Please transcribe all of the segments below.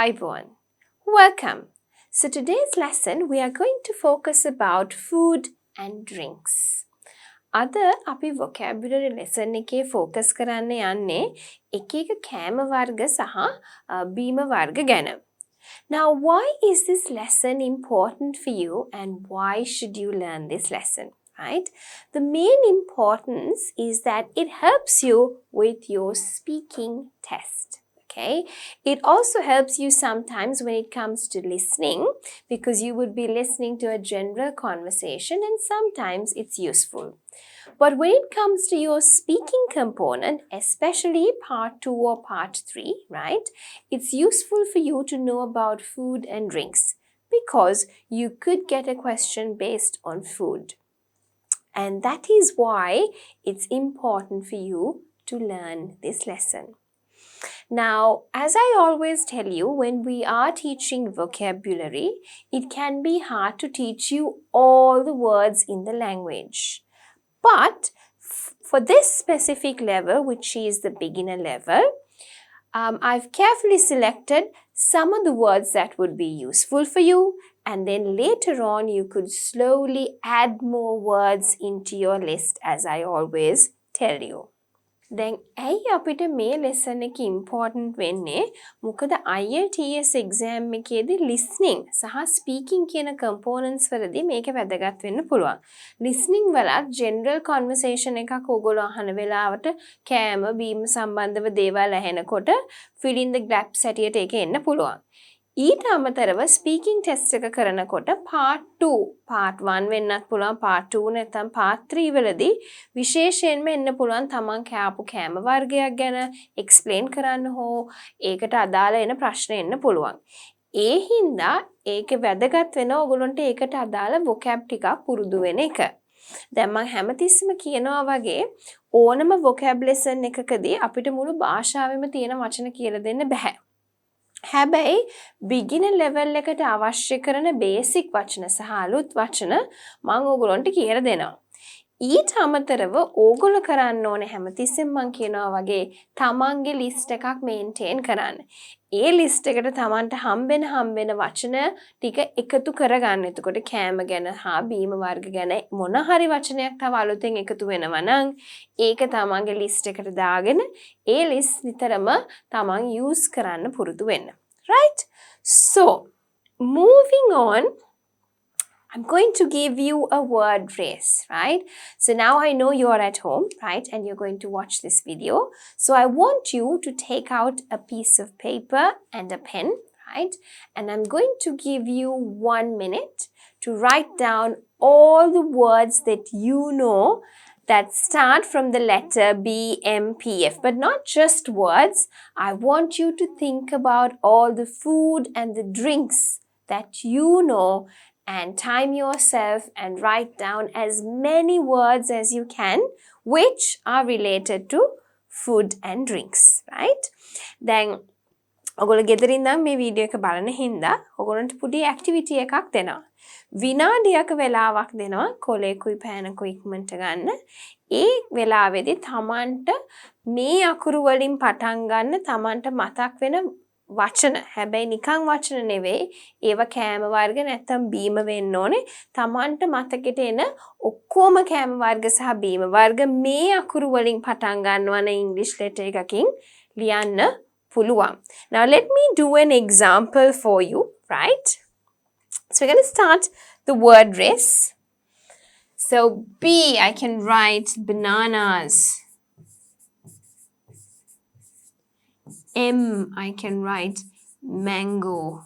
Ivan. Welcome. So today's lesson we are going to focus about food and drinks. අද අපි vocabulary lesson එකේ focus කරන්න යන්නේ එක එක කෑම වර්ග සහ බීම වර්ග ගැන. Now why is this lesson important for you and why should you learn this lesson? Right? The main importance is that it helps you with your speaking test. Okay, it also helps you sometimes when it comes to listening because you would be listening to a general conversation and sometimes it's useful. But when it comes to your speaking component, especially part 2 or part 3, right, it's useful for you to know about food and drinks because you could get a question based on food. And that is why it's important for you to learn this lesson. Now, as I always tell you, when we are teaching vocabulary, it can be hard to teach you all the words in the language. But for this specific level, which is the beginner level, I've carefully selected some of the words that would be useful for you, and then later on you could slowly add more words into your list as I always tell you. දැන් ඇයි අපිට මේ lesson එක important වෙන්නේ? මොකද IELTS exam එකේදී listening සහ speaking කියන components වලදී මේක වැදගත් වෙන්න පුළුවන්. listening වලත් general conversation එකක් ඕගොල්ලෝ අහන වෙලාවට කෑම බීම සම්බන්ධව දේවල් ඇහෙනකොට fill in the gaps හැටියට ඒක එන්න පුළුවන්. ඊට අමතරව speaking test එක කරනකොට part 2, part 1 වෙන්නත් පුළුවන්, part 2 නැත්නම් part 3 වලදී විශේෂයෙන්ම එන්න පුළුවන් තමන් කෑපු කෑම වර්ගයක් ගැන explain කරන්න හෝ ඒකට අදාළ වෙන ප්‍රශ්න එන්න පුළුවන්. ඒ හින්දා ඒක වැදගත් වෙනවා ඔයගොල්ලන්ට ඒකට අදාළ vocab ටිකක් පුරුදු වෙන එක. දැන් මම හැමතිස්සෙම කියනවා වගේ ඕනම vocab lesson එකකදී අපිට මුළු භාෂාවෙම තියෙන වචන කියලා දෙන්න බෑ. හැබැයි beginner level එකට අවශ්‍ය කරන basic වචන සහ අලුත් වචන මම ඕගොල්ලන්ට කියලා දෙනවා. ඊට අමතරව ඕගොල්ලෝ කරන්න ඕනේ හැමතිස්සෙම මම කියනවා වගේ තමන්ගේ list එකක් maintain කරන්න. ඒ list එකට තමන්ට හම්බෙන වචන ටික එකතු කරගන්න. එතකොට කෑම ගැන හා බීම වර්ග ගැන මොන හරි වචනයක් තව අලුතෙන් එකතු වෙනවා නම් ඒක තමන්ගේ list එකට දාගෙන ඒ list නිතරම තමන් use කරන්න පුරුදු වෙන්න. Right? So, moving on, I'm going to give you a word race, right? So now I know you're at home, right? And you're going to watch this video. So I want you to take out a piece of paper and a pen, right? And I'm going to give you 1 minute to write down all the words that you know that start from the letter B, M, P, F. But not just words. I want you to think about all the food and the drinks that you know and time yourself and write down as many words as you can which are related to food and drinks, right? Then ඔගොල්ලෝ ගෙදරින් ඉඳන් මේ video එක බලන හින්දා ඔයගොල්ලන්ට පුඩි activity එකක් දෙනවා. විනාඩියක වෙලාවක් දෙනවා කොලේකුයි පෑනකුයි ඉක්මනට ගන්න. ඒ වෙලාවේදී තමන්ට මේ අකුරු වලින් පටන් ගන්න තමන්ට මතක් වෙන වචන. හැබැයි නිකන් වචන නෙවෙයි. ඒවා කෑම වර්ග නැත්තම් බීම වෙන්න ඕනේ. තමන්ට මතකෙට එන ඔක්කොම කෑම වර්ග සහ බීම වර්ග මේ අකුරු වලින් පටන් ගන්නවා නේ ඉංග්‍රීසි ලෙටර් එකකින් ලියන්න පුළුවන්. Now let me do an example for you, right? So we're going to start the word race. So B, I can write bananas. M, I can write mango,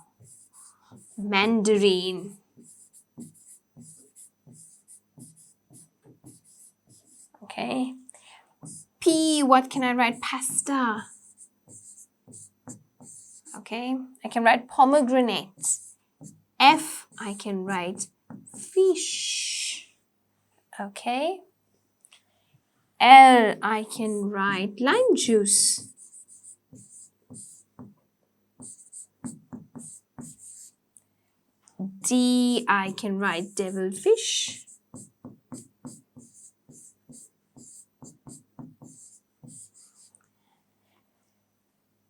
mandarin. Okay. P, what can I write? Pasta. Okay, I can write pomegranate. F, I can write fish. Okay. L, I can write lime juice. D, I can write deviled fish.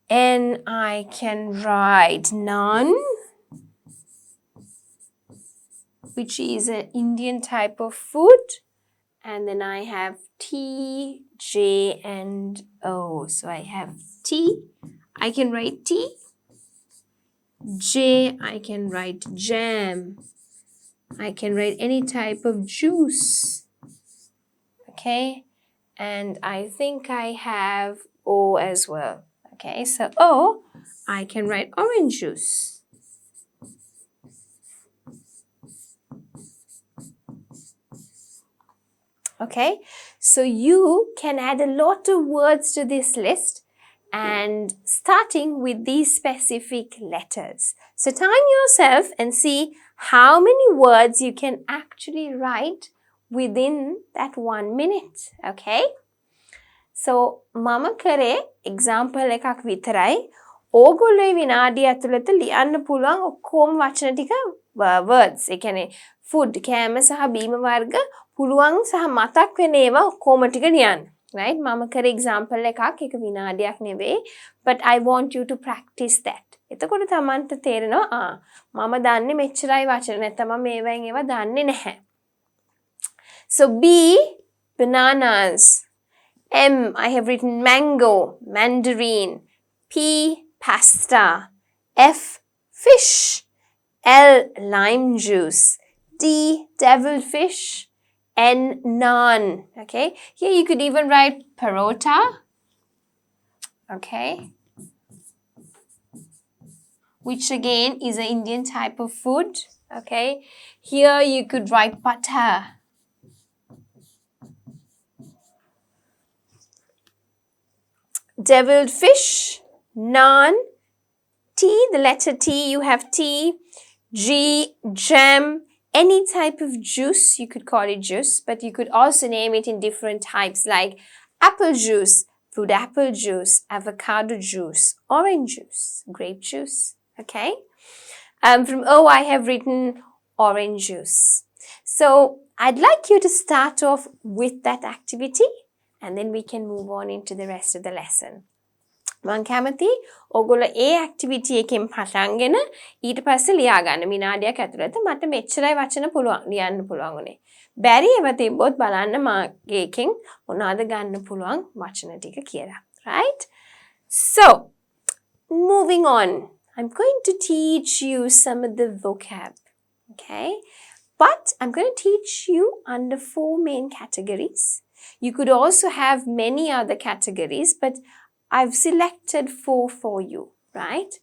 N, I can write naan, which is an Indian type of food. And then I have T, J, and O. So I have T, I can write tea. J, I can write jam. I can write any type of juice. Okay, and I think I have O as well. Okay, so O, I can write orange juice. Okay, so you can add a lot of words to this list and starting with these specific letters. So time yourself and see how many words you can actually write within that 1 minute. Okay? So mama kare example එකක් විතරයි. ඕගොල්ලෝ විනාඩිය ඇතුළත ලියන්න පුළුවන් ඔක්කොම වචන ටික words. ඒ කියන්නේ food, කෑම සහ බීම වර්ග පුළුවන් සහ මතක් වෙන ඒවා ඔක්කොම ටික ලියන්න. Right? මම කරේ example එකක් ඒක විනාඩියක් නෙවෙයි. But I want you to practice that. එතකොට තමන්ට තේරෙනවා මම දන්නේ මෙච්චරයි වචන නැත්නම් මම මේවෙන් ඒවා දන්නේ නැහැ. So B, bananas. M, I have written mango, mandarin. P, pasta. F, fish. L, lime juice. D, deviled fish. N, naan. Okay, here you could even write parota. Okay, which again is an Indian type of food. Okay, here you could write butter. Deviled fish, naan, T, the letter T, you have T, G, jam, any type of juice, you could call it juice, but you could also name it in different types like apple juice, fruit apple juice, avocado juice, orange juice, grape juice, okay? From O, I have written orange juice. So I'd like you to start off with that activity and then we can move on into the rest of the lesson. මං කැමති ඔයගොල්ලෝ ඒ activity එකෙන් පටන්ගෙන ඊට පස්සේ ලියා ගන්න විනාඩියක් ඇතුළත මට මෙච්චරයි වචන පුළුවන් ලියන්න පුළුවන් උනේ. බැරි ඒවා තිබ්බොත් බලන්න මාගේ එකෙන් මොනවද ගන්න පුළුවන් වචන ටික කියලා. Right? So, moving on. I'm going to teach you some of the vocab. Okay? But I'm going to teach you under 4 main categories. You could also have many other categories, but I've selected 4 for you, right?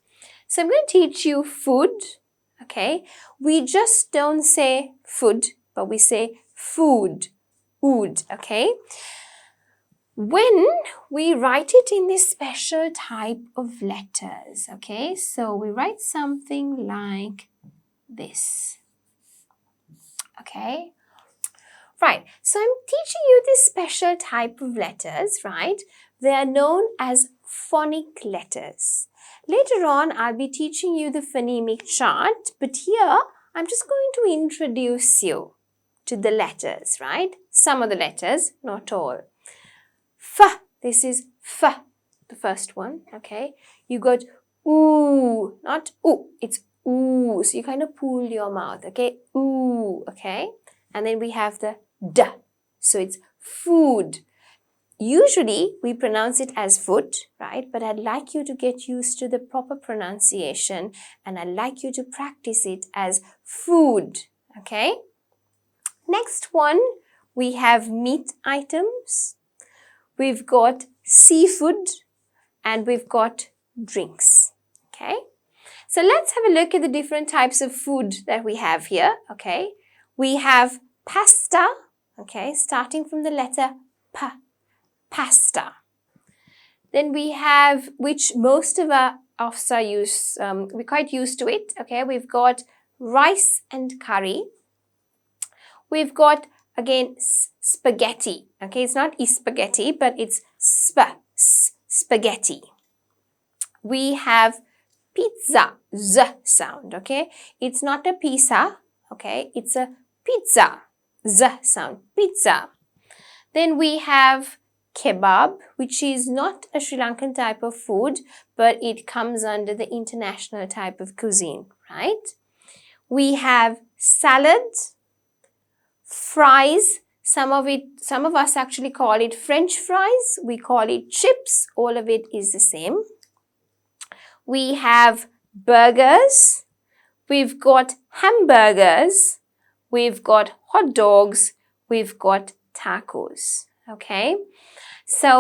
So I'm going to teach you food, okay? We just don't say food, but we say food, ood, okay? When we write it in this special type of letters, okay? So we write something like this, okay? Right, so I'm teaching you this special type of letters, right? They are known as phonic letters. Later on, I'll be teaching you the phonemic chart, but here I'm just going to introduce you to the letters, right? Some of the letters, not all. F, this is F, the first one, okay? You got oo, not oo, it's oo. So you kind of pull your mouth, okay? Oo, okay? And then we have the D, so it's food. Usually, we pronounce it as food, right? But I'd like you to get used to the proper pronunciation and I'd like you to practice it as food, okay? Next one, we have meat items. We've got seafood and we've got drinks, okay? So let's have a look at the different types of food that we have here, okay? We have pasta, okay? Starting from the letter P. Pasta. Then we have, which most of us are used, we're quite used to it, okay? We've got rice and curry. We've got, again, spaghetti, okay? It's not spaghetti, but it's spaghetti. We have pizza, z sound, okay? It's not a pizza, okay? It's a pizza, z sound, pizza. Then we have kebab, which is not a Sri Lankan type of food, but it comes under the international type of cuisine, right? We have salads, fries. Some of us actually call it French fries. We call it chips. All of it is the same. We have burgers. We've got hamburgers. We've got hot dogs. We've got tacos. Okay? So,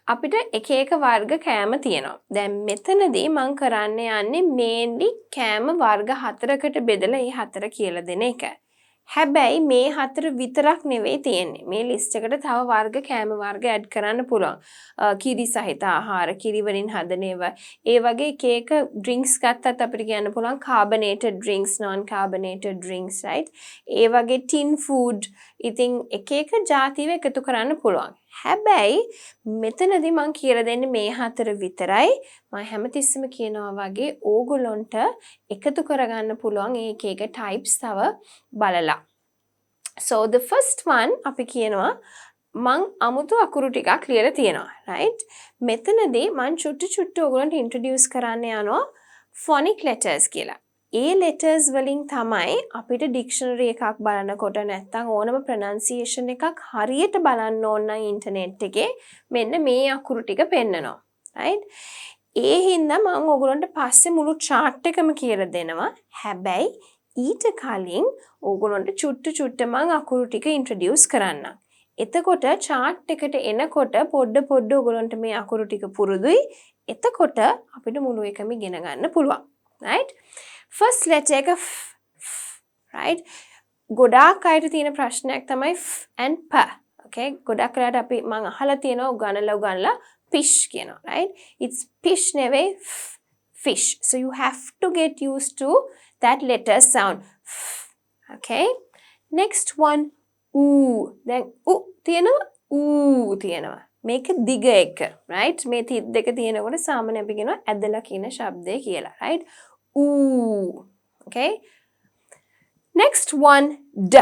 අපිට එක එක වර්ග කෑම තියෙනවා. දැන් මෙතනදී මම කරන්න යන්නේ mainly කෑම වර්ග හතරකට බෙදලා ඒ හතර කියලා දෙන එක. හැබැයි මේ හතර විතරක් නෙවෙයි තියෙන්නේ. මේ ලිස්ට් එකට තව වර්ග කෑම වර්ග ඇඩ් කරන්න පුළුවන්. කිරි සහිත ආහාර, කිරි වලින් හදන ඒවා. ඒ වගේ එක එක drinks ගත්තත් අපිට කියන්න පුළුවන් carbonated drinks, non-carbonated drinks, right? ඒ වගේ tin food. ඉතින් එක එක ජාතිව එකතු කරන්න පුළුවන්. හැබැයි මෙතනදී මම කියලා දෙන්නේ මේ හතර විතරයි. මම හැමතිස්සෙම කියනවා වගේ ඕගොල්ලන්ට එකතු කරගන්න පුළුවන් ඒක එක types තව බලලා. So the first one අපි කියනවා මං අමුතු අකුරු ටිකක් ලියලා තියෙනවා, right? මෙතනදී මං චුට්ටු ඔයගොල්ලන්ට introduce කරන්න යනවා phonic letters කියලා. ඒ letters වලින් තමයි අපිට dictionary එකක් බලනකොට නැත්නම් ඕනම pronunciation එකක් හරියට බලන්න ඕන නම් internet එකේ මෙන්න මේ අකුරු ටික පෙන්නනවා, right? ඒ හින්දා මම ඔයගොල්ලන්ට පස්සේ මුළු chart එකම කියලා දෙනවා. හැබැයි ඊට කලින් ඔයගොල්ලන්ට චුට්ට මම අකුරු ටික introduce කරන්නම්. එතකොට chart එකට එනකොට පොඩ ඔයගොල්ලන්ට මේ අකුරු ටික පුරුදුයි. එතකොට අපිට මුළු එකම ඉගෙන ගන්න පුළුවන්, right? First letter එක f, right? ගොඩාක් අයට තියෙන ප්‍රශ්නයක් තමයි f and p. Okay? ගොඩක් වෙලාවට අපි මම අහලා තියෙනවා උගන්ලා fish කියනවා, right? It's fish නෙවෙයි fish. So you have to get used to that letter sound. F. Okay? Next one oo. දැන් තියෙනවා තියෙනවා. මේක දිග එක, right? මේ තිත් දෙක තියෙනකොට සාමාන්‍ය අපි කියනවා ඇදලා කියන ශබ්දය කියලා, right? Ooh. Okay? Next one, d.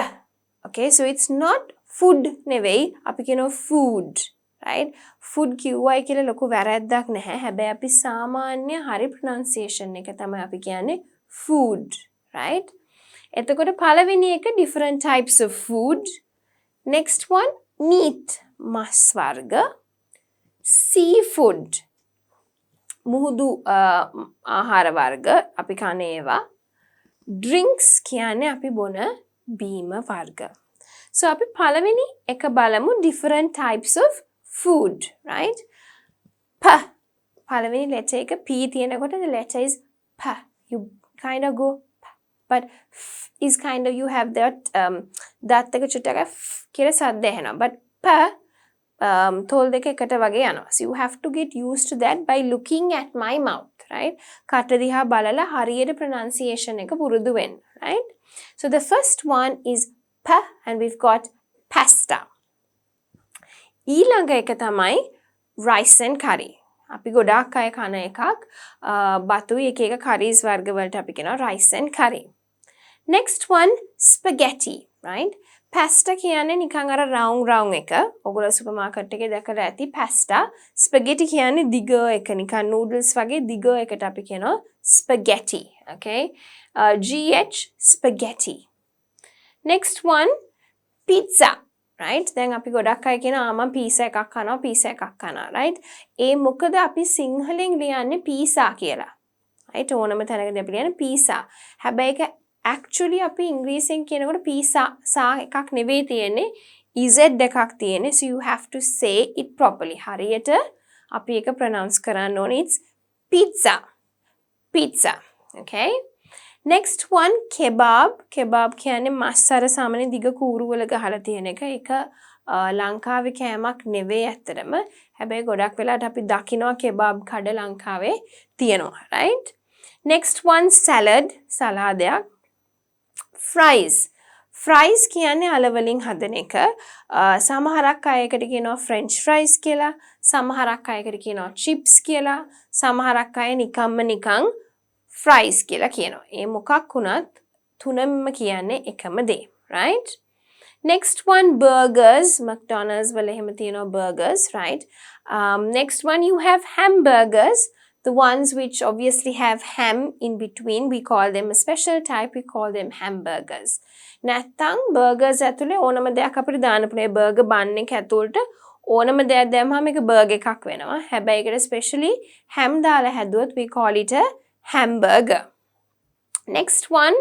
Okay, so it's not food නෙවෙයි, අපි කියනවා food, right? Food කිව්වයි කියලා ලොකු වැරැද්දක් නැහැ. හැබැයි අපි සාමාන්‍ය හරි pronunciation එක තමයි අපි කියන්නේ food, right? එතකොට පළවෙනි එක different types of food. Next one, meat, මස් වර්ග. Seafood, මුහුදු ආහාර වර්ග අපි කන ඒවා. Drinks කියන්නේ අපි බොන බීම වර්ග. So අපි පළවෙනි එක බලමු different types of food, right? P. පළවෙනි letter එක P තියෙනකොට the letter is P. You kind of go P. But F is kind of you have that that එක චුට්ටක F කියලා සද්ද එනවා. But P තෝල් දෙක එකට වගේ යනවා. So you have to get used to that by looking at my mouth, right? කට දිහා බලලා හරියට pronunciation එක පුරුදු වෙන්න, right? So the first one is P and we've got pasta. ඊළඟ එක තමයි rice and curry. අපි ගොඩාක් අය කන එකක් බතුයි එක එක curries වර්ග වලට අපි කියනවා rice and curry. Next one, spaghetti, right? Pasta කියන්නේ නිකන් අර round එක. ඔයගොල්ලෝ සුපර් මාකට් එකේ දැකලා ඇති pasta. Spaghetti කියන්නේ දිග එක නිකන් noodles වගේ දිග එකට අපි කියනවා spaghetti, okay? GH spaghetti. Next one, pizza, right? දැන් අපි ගොඩක් අය කියනවා මම pizza එකක් කනවා, right? ඒ මොකද අපි සිංහලෙන් ලියන්නේ pizza කියලා. right? ඕනම තැනකදී අපි ලියන්නේ pizza. හැබැයි ඒක actually අපි ඉංග්‍රීසියෙන් කියනකොට pizza සා එකක් නෙවෙයි තියෙන්නේ, EZ එකක් තියෙන්නේ. So you have to say it properly. හරියට අපි ඒක pronounce කරන්න ඕනේ. It's pizza. Pizza. Okay? Next one, kebab. Kebab කියන්නේ මස් අර සාමාන්‍ය දිග කූරු වල ගහලා තියෙන එක. ඒක ලංකාවේ කෑමක් නෙවෙයි ඇත්තටම. හැබැයි ගොඩක් වෙලාවට අපි දකිනවා kebab කඩ ලංකාවේ තියෙනවා, right? Next one, salad. සලාදයක්. Fries. Fries කියන්නේ අල වලින් හදන එක. සමහරක් අයකට කියනවා French fries කියලා, සමහරක් අයකට කියනවා chips කියලා, සමහරක් අය නිකන් fries කියලා කියනවා. ඒ මොකක් වුණත් තුනම කියන්නේ එකම දේ, right? Next one, burgers. McDonald's wala ehema tiyena burgers, right? Next one, you have hamburgers. The ones which obviously have ham in between, we call them a special type, we call them hamburgers. නැත්තම් burgers ඇතුලේ ඕනම දෙයක් අපිට දාන්න පුළුවන්. ඒ burger bun එක ඇතුළට ඕනම දෙයක් දැම්මම ඒක burger එකක් වෙනවා. හැබැයි ඒකට specially ham දාලා හැදුවොත් we call it a hamburger. Next one,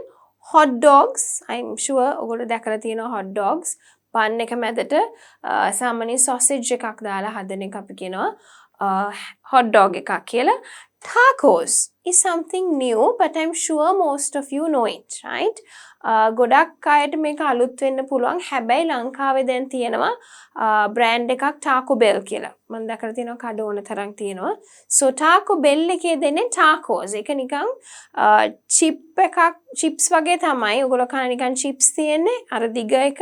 hot dogs. I'm sure ඔයගොල්ලෝ දැකලා තියෙනවා hot dogs. bun එක මැදට සාමාන්‍ය sausage එකක් දාලා හදන එක අපි කියනවා hot dog එකක් කියලා. Tacos is something new, but I'm sure most of you know it, right? ගොඩක් අයට මේක අලුත් වෙන්න පුළුවන්. හැබැයි ලංකාවේ දැන් තියෙනවා brand එකක් Taco Bell කියලා. මම දැකලා තියෙනවා කඩ ඕන තරම් තියෙනවා. So Taco Bell එකේ දෙන්නේ tacos. ඒක නිකන් chip එකක් chips වගේ තමයි. ඔයගොල්ලෝ කන නිකන් chips තියෙන්නේ අර දිග එක.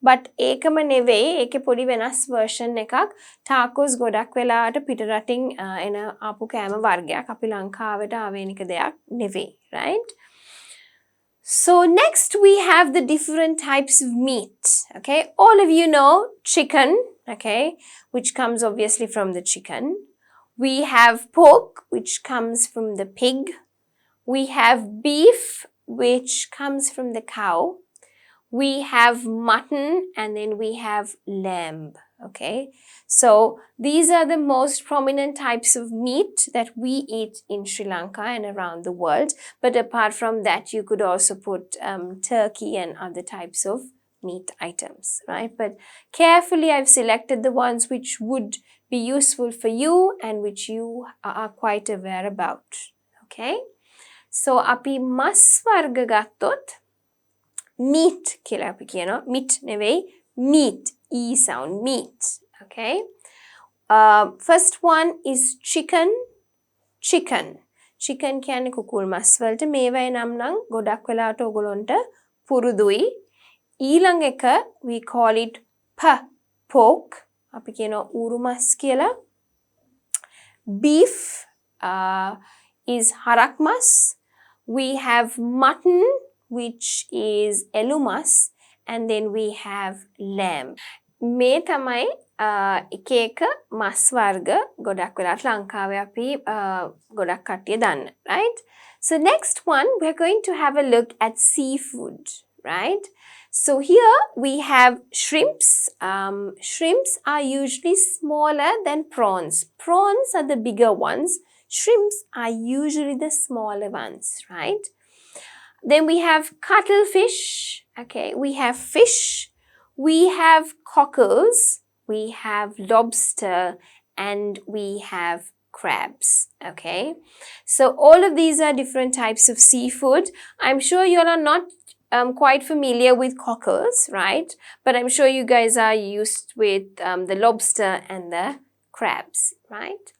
but ඒකම නෙවෙයි. ඒකේ පොඩි වෙනස් version එකක්. tacos ගොඩක් වෙලාවට පිට රටින් එන ආපු කෑම වර්ගයක්. අපි ලංකාවට ආවේනික දෙයක් නෙවෙයි, right? So next we have the different types of meat, okay? All of you know chicken, okay, which comes obviously from the chicken. We have pork, which comes from the pig. We have beef, which comes from the cow. We have mutton, and then we have lamb, okay? So these are the most prominent types of meat that we eat in Sri Lanka and around the world. But apart from that, you could also put turkey and other types of meat items, right? But carefully, I've selected the ones which would be useful for you and which you are quite aware about, okay? So api mas varga gattot meat කියලා අපි කියනවා. meat නෙවෙයි, meat, e sound, meat, okay? First one is chicken. Chicken කියන්නේ කුකුල් මස් වලට මේවයි නම් ගොඩක් වෙලාවට ඔයගොල්ලන්ට පුරුදුයි. ඊළඟ එක we call it pork. අපි කියනවා ඌරු මස් කියලා. Beef is harak mas. We have mutton, which is elumas, and then we have lamb. මේ තමයි එක එක මස් වර්ග ගොඩක් වෙලාවට ලංකාවේ අපි ගොඩක් කට්ටිය දන්න, right? So next one, we're going to have a look at seafood, right? So here we have shrimps. Shrimps are usually smaller than prawns. Prawns are the bigger ones. Shrimps are usually the smaller ones, right? Then we have cuttlefish, okay, we have fish, we have cockles, we have lobster, and we have crabs, okay? So all of these are different types of seafood. I'm sure you all are not quite familiar with cockles, right? But I'm sure you guys are used with the lobster and the crabs, right?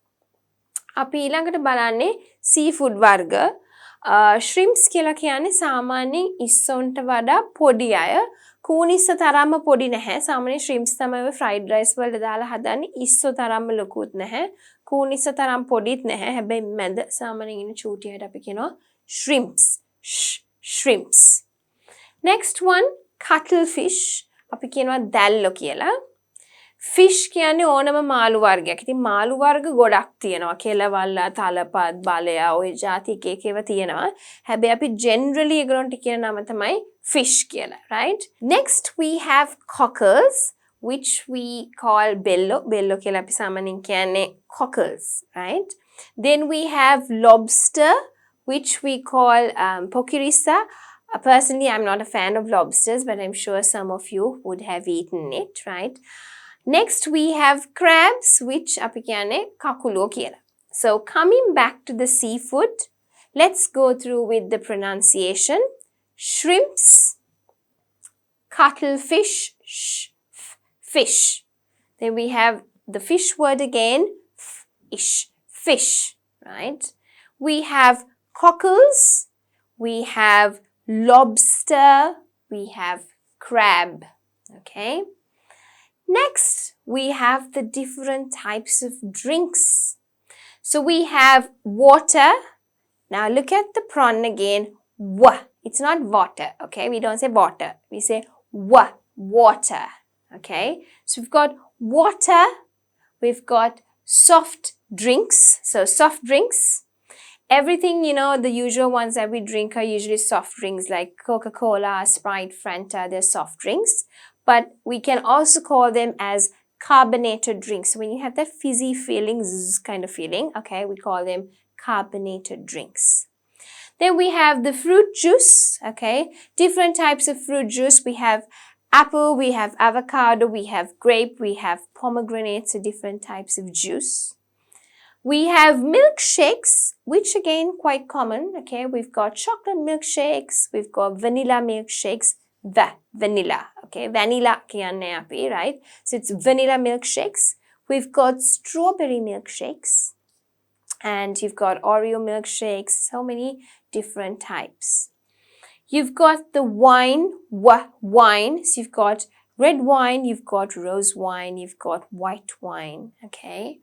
අපි ඊළඟට බලන්නේ seafood වර්ග. shrimps කියලා කියන්නේ සාමාන්‍යයෙන් ඉස්සොන්ට වඩා පොඩි අය. කූනිස්ස තරම්ම පොඩි නැහැ. සාමාන්‍යයෙන් shrimps තමයි ඔය fried rice වලට දාලා හදන්නේ. ඉස්සෝ තරම්ම ලොකුත් නැහැ. කූනිස්ස තරම් පොඩිත් නැහැ. හැබැයි මැද සාමාන්‍යයෙන් ඉන්න චූටියට අපි කියනවා shrimps. Shrimps. Next one, cuttlefish. අපි කියනවා දැල්ලෝ කියලා. fish කියන්නේ ඕනම මාළු වර්ගයක්. ඉතින් මාළු වර්ග ගොඩක් තියෙනවා. කෙලවල්ලා, තලපත්, බලයා ඔය ಜಾති එක එක ඒවා තියෙනවා. හැබැයි අපි generally ඒගොල්ලන්ට කියන නම තමයි fish කියලා, right? Next we have cockles, which we call bello. Bello කියලා අපි සාමාන්‍යයෙන් කියන්නේ cockles, right? Then we have lobster, which we call pokirissa. Personally, I'm not a fan of lobsters, but I'm sure some of you would have eaten it, right? Next, we have crabs, which අපි කියන්නේ කකුලෝ කියලා. So, coming back to the seafood, let's go through with the pronunciation. Shrimps, cuttlefish, fish. Then we have the fish word again, fish, right? We have cockles, we have lobster, we have crab, okay? Next, we have the different types of drinks. So we have water. Now look at the prawn again. Wa. It's not water, okay? We don't say water. We say wa. water. Okay, so we've got water, we've got soft drinks. So soft drinks, everything, the usual ones that we drink are usually soft drinks like Coca-Cola, Sprite, Fanta, they're soft drinks. But we can also call them as carbonated drinks. So when you have that fizzy feeling, zzz kind of feeling, okay, we call them carbonated drinks. Then we have the fruit juice, okay, different types of fruit juice. We have apple, we have avocado, we have grape, we have pomegranate, so different types of juice. We have milkshakes, which again quite common, okay. We've got chocolate milkshakes, we've got vanilla milkshakes, vanilla, okay. Vanilla kiyanne api, right? So it's vanilla milkshakes. We've got strawberry milkshakes, and you've got Oreo milkshakes, so many different types. You've got the wine, wine. So you've got red wine, you've got rose wine, you've got white wine, okay.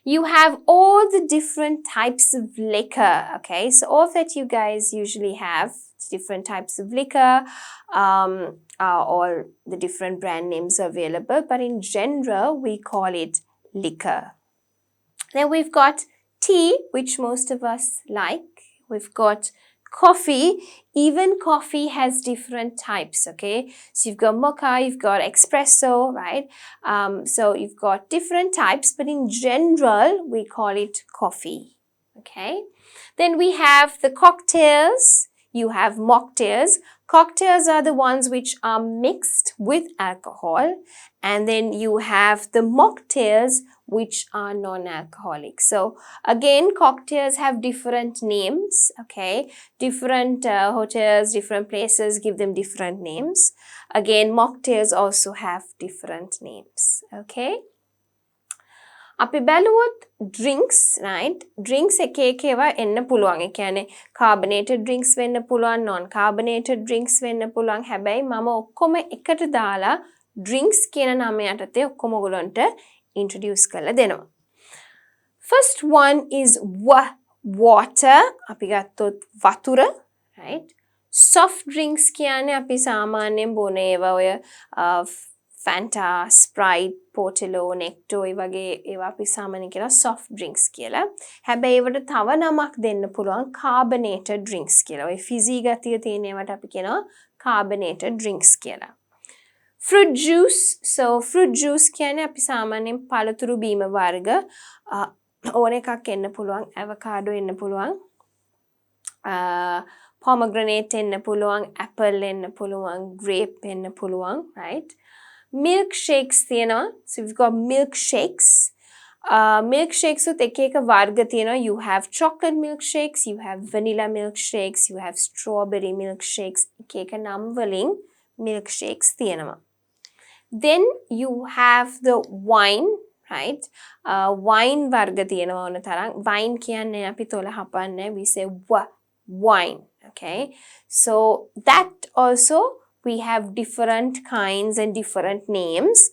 You have all the different types of liquor, okay. So all that you guys usually have, different types of liquor, all the different brand names available, but in general, we call it liquor. Then we've got tea, which most of us like. We've got coffee. Even coffee has different types, okay? So you've got mocha, you've got espresso, right? So you've got different types, but in general, we call it coffee, okay? Then we have the cocktails. You have mocktails. Cocktails are the ones which are mixed with alcohol. And then you have the mocktails, which are non-alcoholic. So again, cocktails have different names, okay? Different hotels, different places give them different names. Again, mocktails also have different names, okay? අපි බැලුවොත් drinks, right? Drinks එක ඒවා එන්න පුළුවන්. ඒ කියන්නේ carbonated drinks වෙන්න පුළුවන්, non-carbonated drinks වෙන්න පුළුවන්. හැබැයි මම ඔක්කොම එකට දාලා drinks කියන නම යටතේ ඔක්කොම ඔයගොල්ලන්ට introduce කරලා දෙනවා. First one is water. අපි ගත්තොත් වතුර, right? Soft drinks කියන්නේ අපි සාමාන්‍යයෙන් බොන ඒවා ඔය Fanta, Sprite, Portillo, Necto ඒ වගේ ඒවා අපි සාමාන්‍යයෙන් කියනවා soft drinks කියලා. හැබැයි ඒවට තව නමක් දෙන්න පුළුවන් carbonated drinks කියලා. ඔය fizzy ගතිය තියෙන ඒවාට අපි කියනවා carbonated drinks කියලා. Fruit juice. So fruit juice කියන්නේ අපි සාමාන්‍යයෙන් පළතුරු බීම වර්ග ඕන එකක් එන්න පුළුවන්. avocado එන්න පුළුවන්. Pomegranate එන්න පුළුවන්, apple එන්න පුළුවන්, grape එන්න පුළුවන්, right? Milkshakes තියෙනවා. So we've got milkshakes. Milkshakes with එක එක වර්ග තියෙනවා. You have chocolate milkshakes, you have vanilla milkshakes, you have strawberry milkshakes. එක එක නම් වලින් milkshakes තියෙනවා. Then you have the wine, right? Wine වර්ග තියෙනවා ඕන තරම්. Wine කියන්නේ අපි තොල හපන්නේ. We say wine, okay? So that also we have different kinds and different names,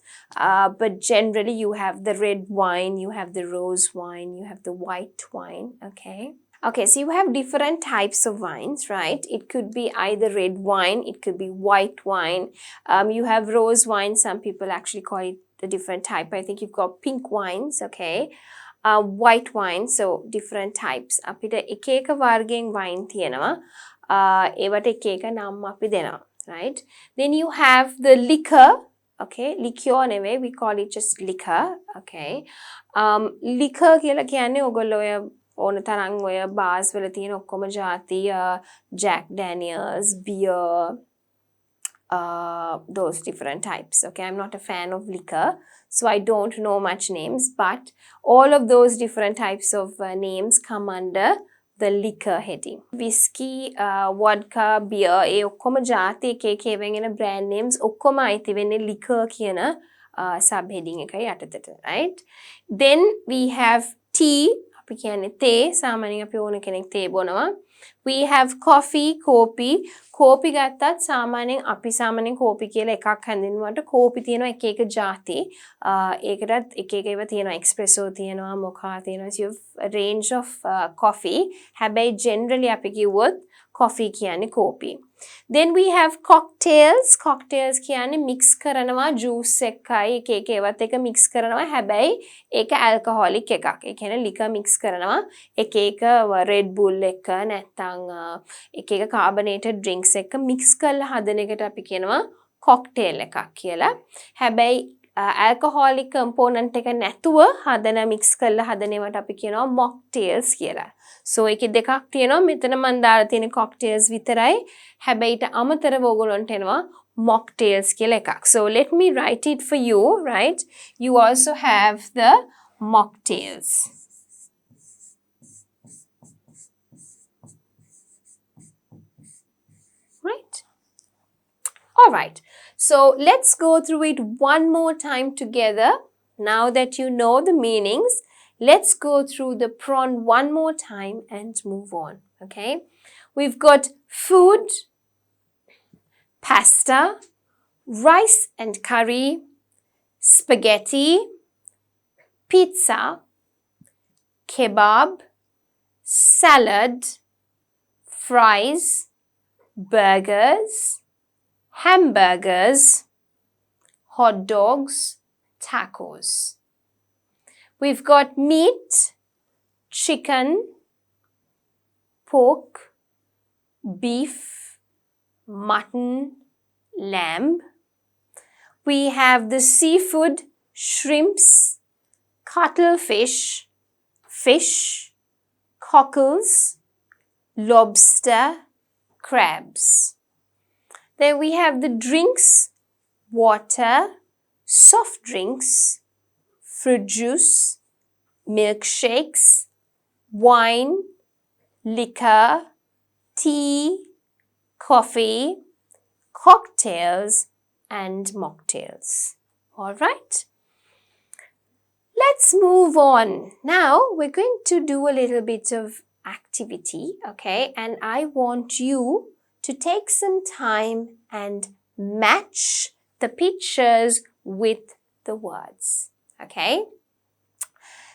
but generally you have the red wine, you have the rose wine, you have the white wine, okay? Okay, so you have different types of wines, right? It could be either red wine, it could be white wine. You have rose wine, some people actually call it a different type. I think you've got pink wines, okay? White wine, so different types. අපිට එක එක වර්ගයෙන් wine තියෙනවා. ඒවට එක එක නම් අපි දෙනවා. Right? Then you have the liquor, okay? Liquor anyway, we call it just liquor, okay? Liquor කියලා කියන්නේ ඔයගොල්ලෝ ඔය ඕන තරම් ඔය bars වල තියෙන ඔක්කොම ಜಾති Jack Daniels, beer, those different types, okay? I'm not a fan of liquor, so I don't know much names, but all of those different types of names come under the liquor heading. Whiskey, vodka, beer, ඒ ඔක්කොම ಜಾති එක එක ඒවෙන් එන brand names ඔක්කොම අයිති වෙන්නේ liquor කියන sub heading එකයි යටතට, right? Then we have tea, අපි කියන්නේ තේ, සාමාන්‍යයෙන් අපි ඕන කෙනෙක් තේ බොනවා. We have coffee, කෝපි. කෝපි ගත්තත් සාමාන්‍යයෙන් අපි සාමාන්‍යයෙන් කෝපි කියලා එකක් හඳුන්වනකොට කෝපි තියෙනවා එක එක ಜಾති. ඒකටත් එක එක ඒවා තියෙනවා. espresso තියෙනවා, mocha තියෙනවා. So you have a range of coffee. හැබැයි generally අපි කිව්වොත් coffee කියන්නේ කෝපි. Then we have cocktails. Cocktails කියන්නේ mix කරනවා juice එකයි එක ඒවත් එක mix කරනවා. හැබැයි ඒක alcoholic එකක්. ඒ කියන්නේ liquor mix කරනවා. එක Red Bull එක නැත්නම් එක carbonated drinks එක mix කරලා හදන එකට අපි කියනවා cocktail එකක් කියලා. හැබැයි alcoholic component එක නැතුව හදන mix කරලා හදන ඒවාට අපි කියනවා mocktails කියලා. So ඒකේ දෙකක් තියෙනවා. මෙතන මම දාලා තියෙන cocktails විතරයි. හැබැයි ඊට අමතරව ඕගොල්ලන්ට එනවා mocktails කියලා එකක්. So let me write it for you, right? You also have the mocktails. Right? All right. So let's go through it one more time together. Now that you know the meanings, let's go through the prawn one more time and move on. Okay? We've got food, pasta, rice and curry, spaghetti, pizza, kebab, salad, fries, burgers, hamburgers, hot dogs, tacos. We've got meat, chicken, pork, beef, mutton, lamb. We have the seafood, shrimps, cuttlefish, fish, cockles, lobster, crabs. Then we have the drinks, water, soft drinks, fruit juice, milkshakes, wine, liquor, tea, coffee, cocktails, and mocktails. All right? Let's move on. Now we're going to do a little bit of activity, okay? And I want you to take some time and match the pictures with the words, okay?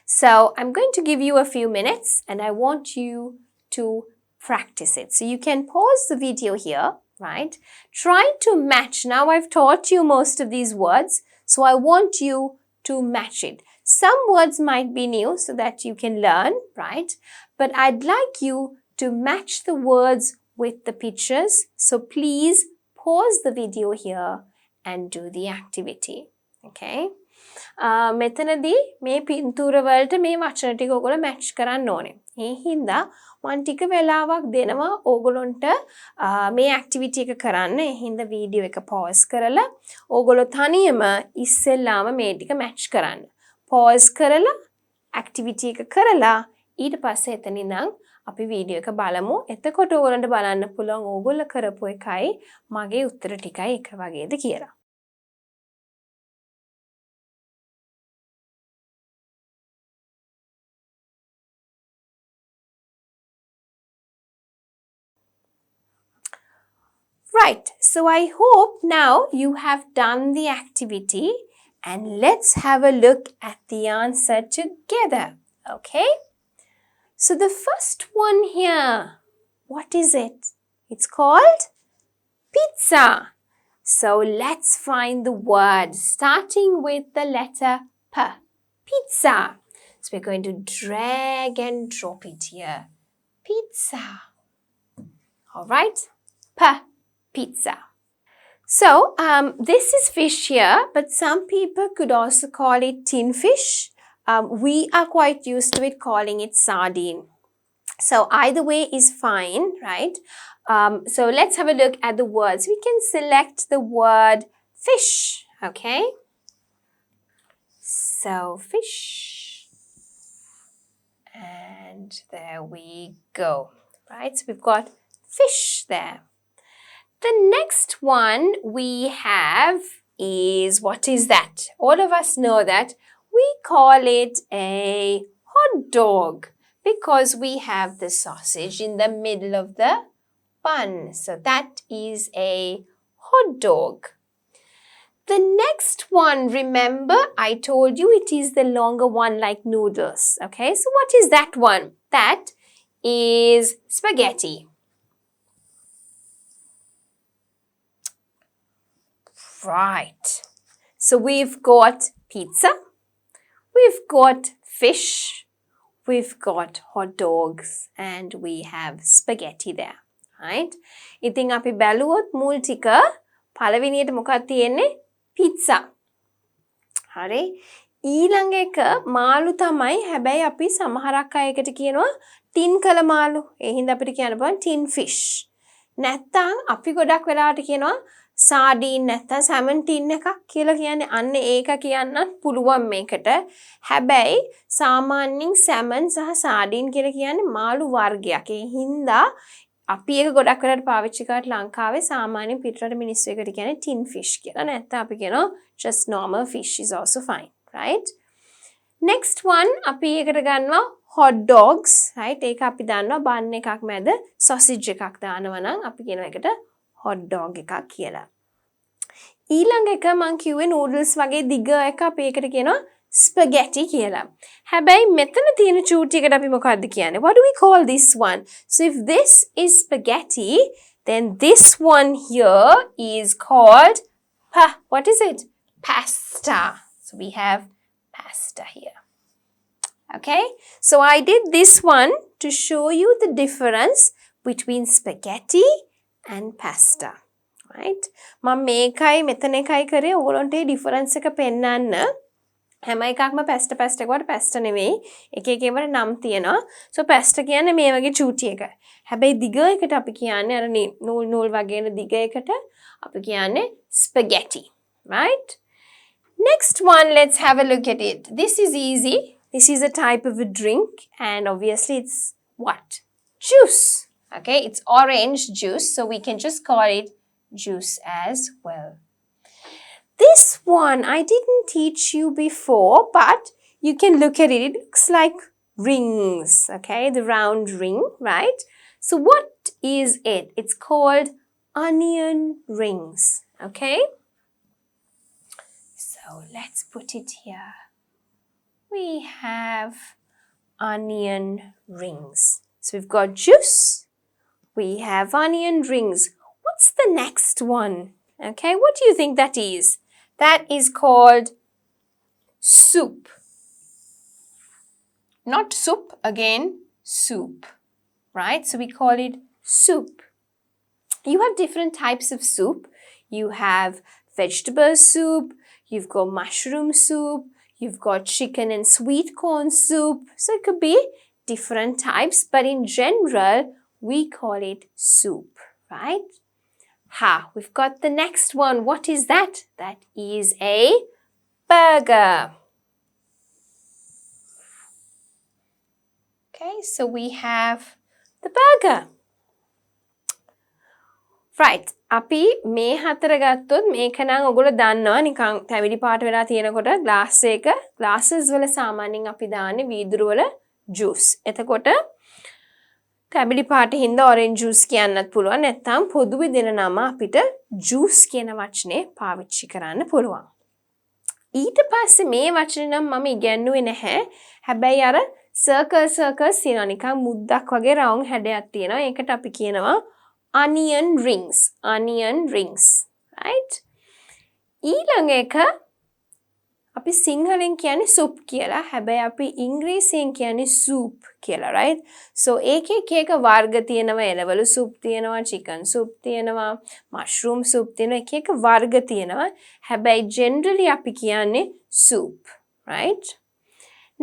So I'm going to give you a few minutes and I want you to practice it. So you can pause the video here, right? Try to match. Now I've taught you most of these words, so I want you to match it. Some words might be new so that you can learn, right? But I'd like you to match the words with the pictures. So please pause the video here and do the activity. Okay? මෙතනදී මේ පින්තූර වලට මේ වචන ටික ඔයගොල්ලෝ match කරන්න ඕනේ. ඒ හින්දා මම ටික වෙලාවක් දෙනවා ඕගොල්ලන්ට මේ ඇක්ටිවිටි එක කරන්න. ඒ හින්දා වීඩියෝ එක පෝස් කරලා ඕගොල්ලෝ තනියම ඉස්සෙල්ලාම මේ ටික මැච් කරන්න. පෝස් කරලා ඇක්ටිවිටි එක කරලා ඊට පස්සේ එතන ඉඳන් අපි වීඩියෝ එක බලමු. එතකොට ඕගොල්ලන්ට බලන්න පුළුවන් ඕගොල්ලෝ කරපු එකයි මගේ උත්තර ටිකයි එක වගේද කියලා. Right, so I hope now you have done the activity and let's have a look at the answer together, okay? So the first one here, what is it? It's called pizza. So let's find the word starting with the letter P, pizza. So we're going to drag and drop it here, pizza. All right, P. Pizza. So this is fish here, but some people could also call it tin fish. We are quite used to it calling it sardine. So either way is fine, right? So let's have a look at the words. We can select the word fish, okay? So fish. And there we go, right? So we've got fish there. The next one we have is, what is that? All of us know that we call it a hot dog because we have the sausage in the middle of the bun. So that is a hot dog. The next one, remember I told you it is the longer one like noodles. Okay, so what is that one? That is spaghetti. Right. So we've got pizza, we've got fish, we've got hot dogs, and we have spaghetti there. Right? ඉතින් අපි බැලුවොත් මුල් ටික පළවෙනියට මොකක්ද තියෙන්නේ? pizza. හරි. ඊළඟ එක මාළු තමයි. හැබැයි අපි සමහරක් අය එකට කියනවා tin කළ මාළු. ඒ හින්දා අපිට කියන්න පුළුවන් tin fish. නැත්තම් අපි ගොඩක් වෙලාවට කියනවා sardine නැත්තම් salmon tin එකක් කියලා කියන්නේ. අන්න ඒක කියන්නත් පුළුවන් මේකට. හැබැයි සාමාන්‍යයෙන් salmon සහ sardine කියලා කියන්නේ මාළු වර්ගයක්. ඒ හින්දා අපි ඒක ගොඩක් වෙලාවට පාවිච්චි කරලා ලංකාවේ සාමාන්‍ය පිටරට මිනිස්සු එකට කියන්නේ tin fish කියලා. නැත්තම් අපි කියනවා just normal fish is also fine, right? Next one අපි එකට ගන්නවා hot dogs, right? ඒක අපි දන්නවා bun එකක් මැද sausage එකක් දානවා නම් අපි කියනවා ඒකට hot dog එකක් කියලා. ඊළඟ එක මම කිව්වේ noodles වගේ දිග එක අපි ඒකට කියනවා spaghetti කියලා. හැබැයි මෙතන තියෙන චූටි එකට අපි මොකක්ද කියන්නේ? What do we call this one? So if this is spaghetti, then this one here is called what is it? Pasta. So we have pasta here. Okay, so I did this one to show you the difference between spaghetti and pasta, right? මම මේකයි මෙතන එකයි කරේ ඕගොල්ලන්ට difference එක පෙන්නන්න. හැම එකක්ම pasta එකට pasta නෙවෙයි. එක එක ඒවාට නම් තියෙනවා. So pasta කියන්නේ මේ වගේ චූටි එක. හැබැයි දිග එකට අපි කියන්නේ අර නූල් වගේ දිග එකට අපි කියන්නේ spaghetti, right? Next one, let's have a look at it. This is easy. This is a type of a drink and obviously it's what? Juice. Okay, it's orange juice, so we can just call it juice as well. This one I didn't teach you before, but you can look at it. It looks like rings, okay? The round ring, right? So what is it? It's called onion rings, okay? So let's put it here. We have onion rings. So we've got juice. We have onion rings. What's the next one? Okay, what do you think that is? That is called soup. Not soup, again, soup. Right? So we call it soup. You have different types of soup. You have vegetable soup. You've got mushroom soup. You've got chicken and sweet corn soup. So it could be different types, but in general, we call it soup, right? We've got the next one. What is that? That is a burger. Okay, so we have the burger. Right. අපි මේ හතර ගත්තොත් මේක නම් ඔයගොල්ලෝ දන්නවා නිකන් තැවිලි පාට වෙලා තියෙනකොට ග්ලාස් එක ග්ලාසස් වල සාමාන්‍යයෙන් අපි දාන්නේ වීදුරු වල ජූස්. එතකොට තැවිලි පාට හින්දා orange juice කියන්නත් පුළුවන්. නැත්නම් පොදුවේ දෙන නම අපිට juice කියන වචනේ පාවිච්චි කරන්න පුළුවන්. ඊට පස්සේ මේ වචනේ නම් මම ඉගෙනුවේ නැහැ. හැබැයි අර circles තියෙනවා නිකන් මුද්දක් වගේ round හැඩයක් තියෙනවා. ඒකට අපි කියනවා onion rings, right? ඊළඟ එක අපි සිංහලෙන් කියන්නේ soup කියලා. හැබැයි අපි ඉංග්‍රීසියෙන් කියන්නේ soup කියලා, right? So එක වර්ග තියෙනවා. එළවලු soup තියෙනවා, chicken soup තියෙනවා, mushroom soup තියෙනවා. එක වර්ග තියෙනවා. හැබැයි generally අපි කියන්නේ soup, right?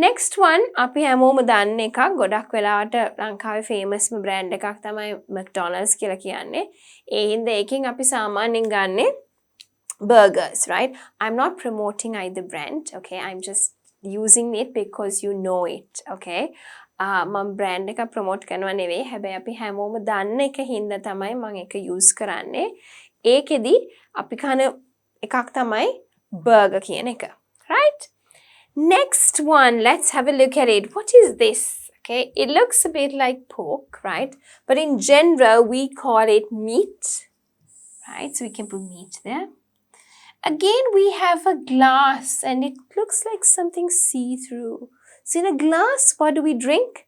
Next one අපි හැමෝම දන්න එකක් ගොඩක් වෙලාවට ලංකාවේ famous brand එකක් තමයි McDonald's කියලා කියන්නේ. ඒ හින්දා ඒකෙන් අපි සාමාන්‍යයෙන් ගන්නෙ burgers, right? I'm not promoting either brand, okay? I'm just using it because you know it, okay? මම brand එක promote කරනවා නෙවෙයි. හැබැයි අපි හැමෝම දන්න එක හින්දා තමයි මම ඒක use කරන්නේ. ඒකෙදි අපි කන එකක් තමයි burger කියන එක, right? Next one, let's have a look at it. What is this? Okay, it looks a bit like pork, right? But in general, we call it meat, right? So we can put meat there. Again, we have a glass and it looks like something see-through. So in a glass, what do we drink?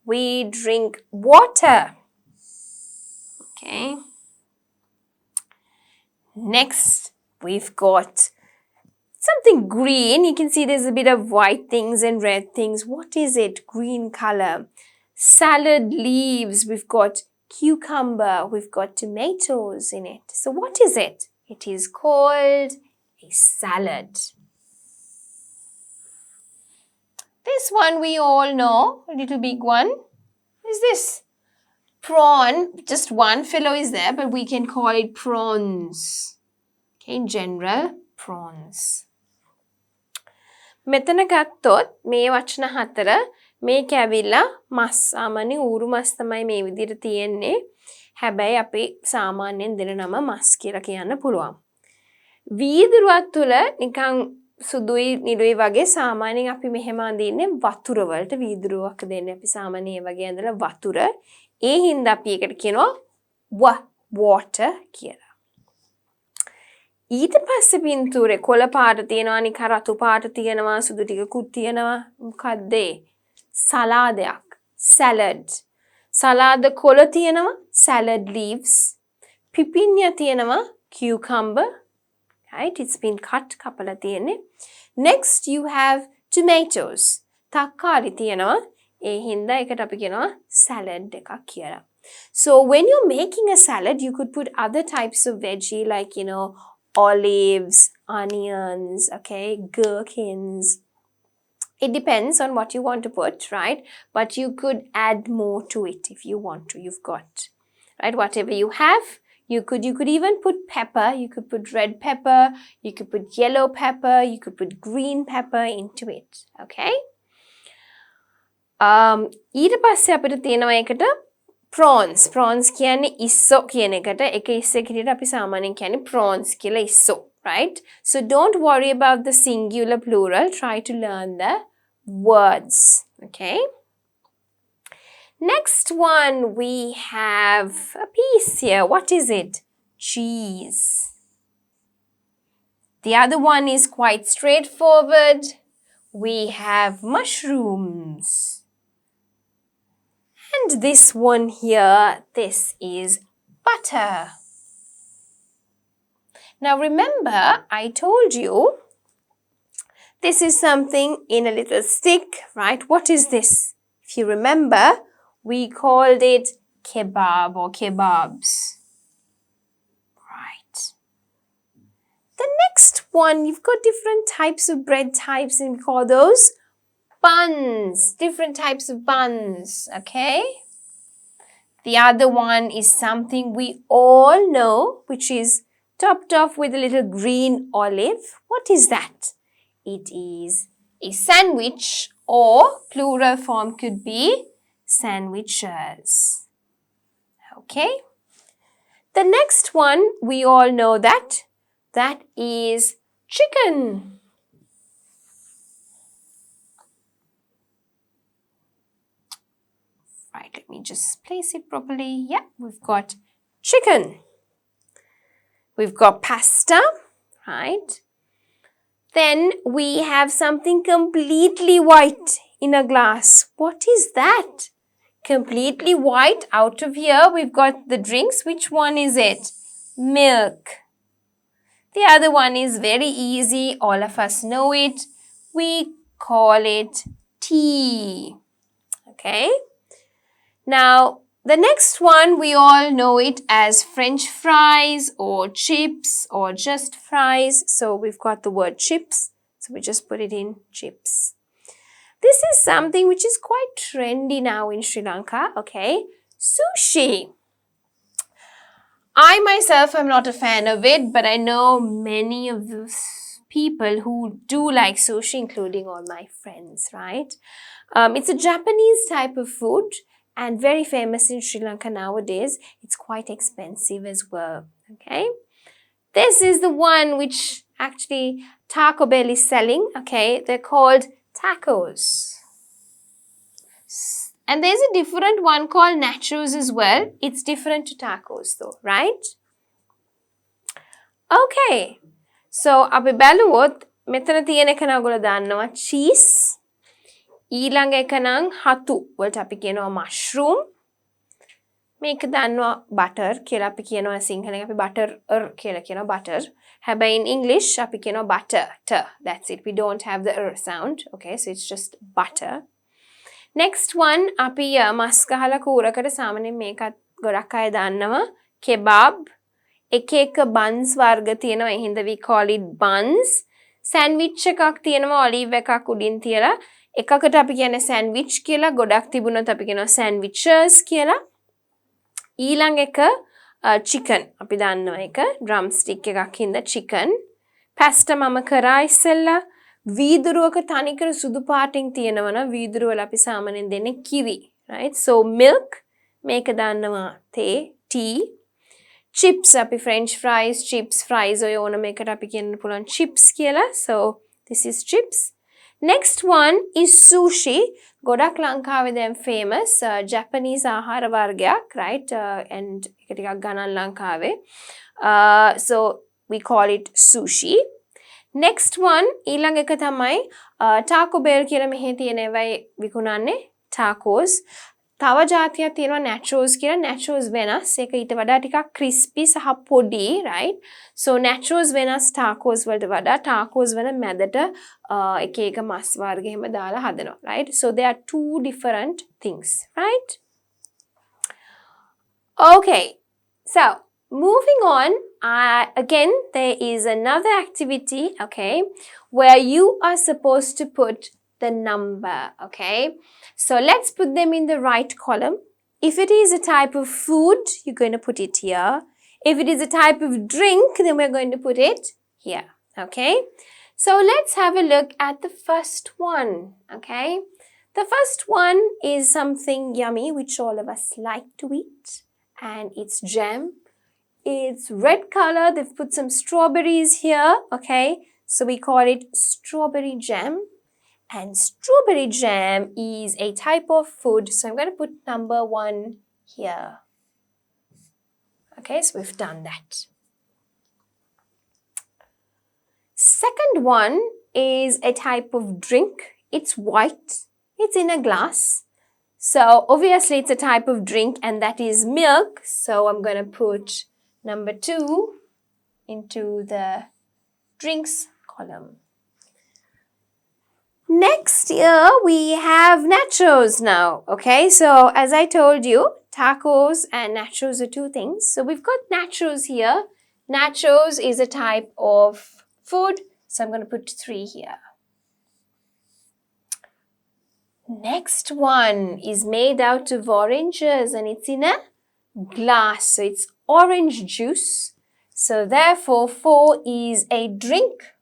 We drink water. Okay. Next, we've got something green. You can see there's a bit of white things and red things. What is it? Green color. Salad leaves. We've got cucumber. We've got tomatoes in it. So what is it? It is called a salad. This one we all know, a little big one. What is this? Prawn. Just one fellow is there, but we can call it prawns. Okay, in general, prawns. මෙතන ගත්තොත් මේ වචන හතර මේක ඇවිල්ලා මස් සාමාන්‍ය ඌරු මස් තමයි මේ විදිහට තියෙන්නේ. හැබැයි අපි සාමාන්‍යයෙන් දෙන නම මස් කියලා කියන්න පුළුවන්. වීදුරුවක් තුල නිකන් සුදුයි නිලුයි වගේ සාමාන්‍යයෙන් අපි මෙහෙම අඳින්නේ වතුර වලට වීදුරුවක් දෙන්නේ අපි සාමාන්‍යයෙන් ඒ වගේ අඳලා වතුර. ඒ හින්දා අපි ඒකට කියනවා water කියලා. ඊට පස්සේ පින්තූරේ කොළ පාට තියෙනවා නිකන් රතු පාට තියෙනවා සුදු ටිකකුත් තියෙනවා මොකද්ද සලාදයක් salad සලාද කොළ තියෙනවා salad leaves පිපින්ය තියෙනවා cucumber right it's been cut කපලා තියෙන්නේ next you have tomatoes තක්කාලි තියෙනවා ඒ හින්දා ඒකට අපි කියනවා salad එකක් කියලා so when you're making a salad you could put other types of veggie like olives, onions, okay, gherkins. It depends on what you want to put, right? But you could add more to it if you want to. You've got, right? Whatever you have, you could even put pepper. You could put red pepper. You could put yellow pepper. You could put green pepper into it, okay? ඊට පස්සේ අපිට තියෙනවා එකට prawns කියන්නේ ඉස්සෝ කියන එකට එක ඉස්සෙක් හිටියට අපි සාමාන්‍යයෙන් කියන්නේ prawns කියලා ඉස්සෝ right so don't worry about the singular plural try to learn the words okay next one we have a piece here what is it cheese the other one is quite straightforward we have mushrooms and this one here, this is butter. Now remember, I told you, this is something in a little stick, right? What is this? If you remember, we called it kebab or kebabs. Right. The next one, you've got different types of bread types and we call those buns, different types of buns, okay? The other one is something we all know, which is topped off with a little green olive. What is that? It is a sandwich or plural form could be sandwiches. Okay? The next one, we all know that is chicken. Right, let me just place it properly. Yeah, we've got chicken. We've got pasta, right? Then we have something completely white in a glass. What is that? Completely white. Out of here, we've got the drinks. Which one is it? Milk. The other one is very easy. All of us know it. We call it tea. Okay? Now, the next one, we all know it as French fries or chips or just fries. So we've got the word chips. So we just put it in chips. This is something which is quite trendy now in Sri Lanka, okay? Sushi. I myself am not a fan of it, but I know many of those people who do like sushi, including all my friends, right? It's a Japanese type of food. And very famous in Sri Lanka nowadays. It's quite expensive as well, okay? This is the one which actually Taco Bell is selling, okay? They're called tacos. And there's a different one called nachos as well. It's different to tacos though, right? Okay. So, අපි බැලුවොත් මෙතන තියෙන එක නගොල්ලෝ දන්නවා cheese. ඊළඟ එක නම් හතු වලට අපි කියනවා mushroom මේක දන්නවා butter කියලා අපි කියනවා සිංහලෙන් අපි butter කියලා කියනවා butter හැබැයි in English අපි කියනවා butter. That's it. We don't have the r sound. Okay, so it's just butter. Next one අපි මස් ගහලා කූරකට සාමාන්‍යයෙන් මේකත් ගොඩක් අය දන්නවා kebab. එක buns වර්ග තියෙනවා. ඒ හින්දා we call it buns. Sandwich එකක් තියෙනවා olive එකක් උඩින් තියලා. එකකට අපි කියන්නේ sandwich කියලා. ගොඩක් තිබුණොත් අපි කියනවා sandwiches කියලා. ඊළඟ එක chicken. අපි දන්නවා එක drumstick එකක් හින්දා chicken. pasta මම කරා ඉස්සෙල්ලා. වීදුරුවක තනිකර සුදු පාටින් තියෙනවනම් වීදුරුවල අපි සාමාන්‍යයෙන් දෙන්නේ කිරි. Right? So milk මේක දන්නවා tea. Chips අපි French fries, chips, fries ඔය ඕන මේකට අපි කියන්න පුළුවන් chips කියලා. So this is chips. Next one is sushi. ගොඩක් ලංකාවේ දැන් famous Japanese ආහාර වර්ගයක්, right? And එක ටිකක් ගණන් ලංකාවේ. So we call it sushi. Next one ඊළඟ එක තමයි taco bell කියලා මෙහි තියෙන ඒවායි විකුණන්නේ tacos. තව જાතියක් තියෙනවා nachos කියලා. nachos වෙනස්. ඒක ඊට වඩා ටිකක් crispy සහ පොඩි, right? So nachos වෙනස් tacos වලට වඩා. tacos වල මැදට එක එක මස් වර්ග එහෙම දාලා හදනවා, right? So there are two different things, right? Okay. So moving on, again there is another activity, okay, where you are supposed to put the number, okay? So let's put them in the right column. If it is a type of food, you're going to put it here. If it is a type of drink, then we're going to put it here, okay? So let's have a look at the first one, okay? The first one is something yummy which all of us like to eat, and it's jam. It's red color. They've put some strawberries here, okay? So we call it strawberry jam. And strawberry jam is a type of food. So I'm going to put number 1 here. Okay, so we've done that. Second one is a type of drink. It's white. It's in a glass. So obviously it's a type of drink and that is milk. So I'm going to put number 2 into the drinks column. Next here we have nachos now, okay? So as I told you, tacos and nachos are two things. So we've got nachos here. Nachos is a type of food, so I'm going to put 3 here. Next one is made out of oranges and it's in a glass. So it's orange juice. So therefore 4 is a drink.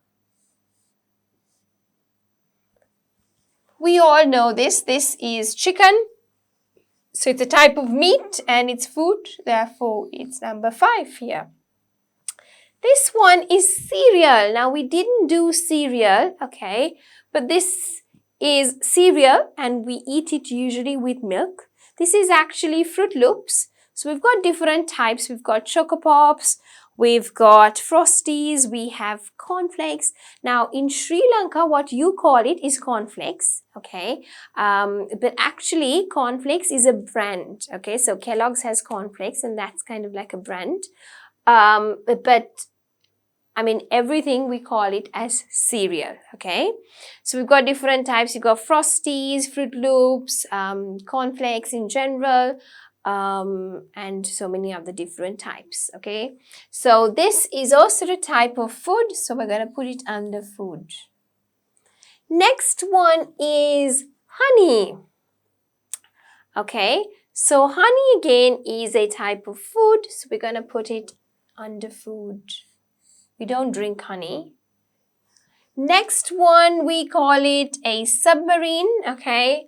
We all know this. This is chicken. So it's a type of meat and it's food. Therefore, it's number 5 here. This one is cereal. Now, we didn't do cereal, okay? But this is cereal and we eat it usually with milk. This is actually Fruit Loops. So we've got different types. We've got Choco Pops. We've got Frosties, we have cornflakes. Now in Sri Lanka, what you call it is cornflakes, okay? But actually cornflakes is a brand, okay? So Kellogg's has cornflakes and that's kind of like a brand. But I mean, everything we call it as cereal, okay? So we've got different types. You've got Frosties, Fruit Loops, cornflakes in general. And so many other different types, okay? So this is also a type of food, so we're going to put it under food. Next one is honey, okay? So honey again is a type of food, so we're going to put it under food. We don't drink honey. Next one, we call it a submarine, okay?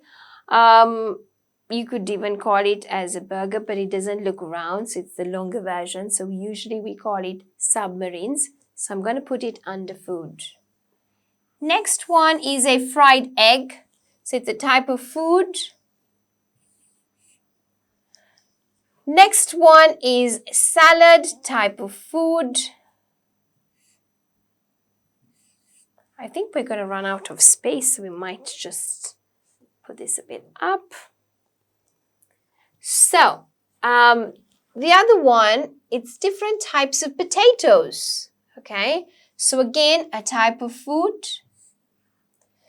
You could even call it as a burger, but it doesn't look round, so it's the longer version. So usually we call it submarines. So I'm going to put it under food. Next one is a fried egg. So it's a type of food. Next one is salad, type of food. I think we're going to run out of space, so we might just put this a bit up. So, the other one, it's different types of potatoes, Okay, so again, a type of food.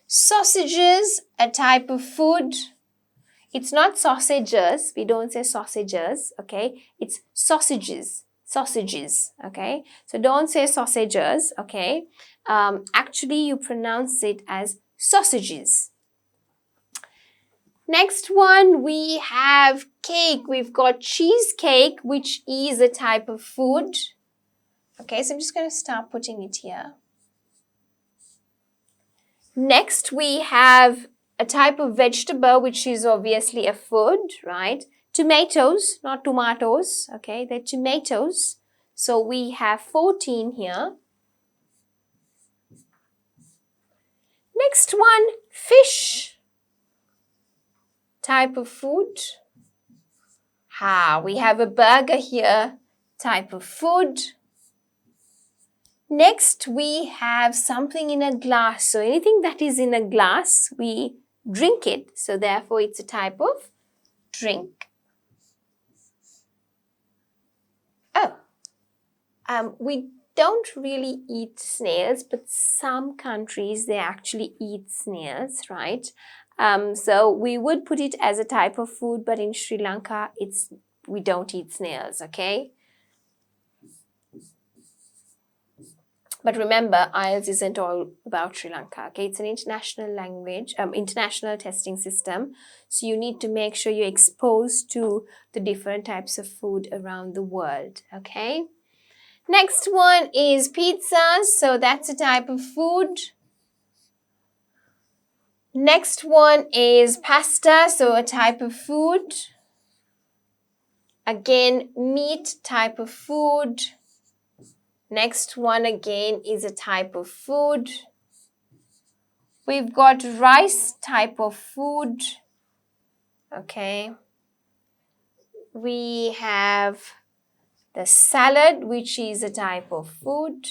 Sausages, a type of food. It's not sausages. We don't say sausages, okay? It's sausages. Sausages, okay? So don't say sausages, okay? Actually, you pronounce it as sausages. Next one, we have cake. We've got cheesecake, which is a type of food. Okay, so I'm just going to start putting it here. Next, we have a type of vegetable, which is obviously a food, right? Tomatoes, not tomatoes, okay? They're tomatoes. So we have 14 here. Next one, fish. Type of food. We have a burger here. Type of food. Next, we have something in a glass. So anything that is in a glass, we drink it. So therefore, it's a type of drink. We don't really eat snails, but some countries, they actually eat snails, right? So we would put it as a type of food, but in Sri Lanka, we don't eat snails, okay? But remember, IELTS isn't all about Sri Lanka, okay? It's an international language, international testing system. So you need to make sure you're exposed to the different types of food around the world, okay? Next one is pizza. So that's a type of food. Next one is pasta. So a type of food. Again, meat type of food. Next one again is a type of food. We've got rice type of food. Okay. We have the salad, which is a type of food.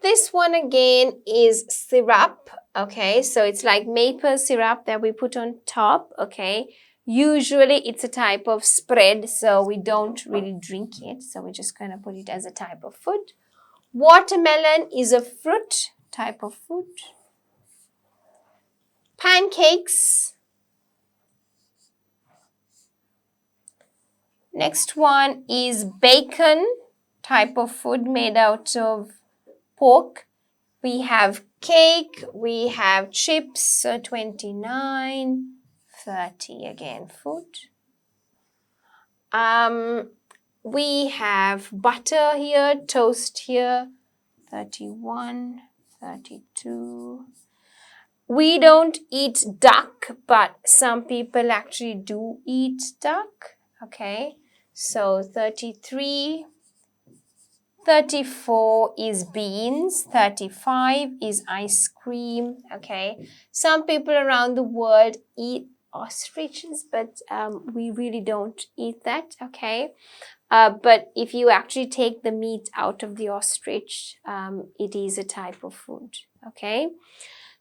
This one again is syrup. Okay, so it's like maple syrup that we put on top. Okay, usually it's a type of spread, so we don't really drink it. So we're just going to put it as a type of food. Watermelon is a fruit type of food. Pancakes. Next one is bacon type of food made out of pork. We have cake, we have chips, so 29, 30 again, food. We have butter here, toast here, 31, 32. We don't eat duck, but some people actually do eat duck, okay? So 33, 34 is beans, 35 is ice cream, okay? Some people around the world eat ostriches, but we really don't eat that, okay? But if you actually take the meat out of the ostrich, it is a type of food, okay?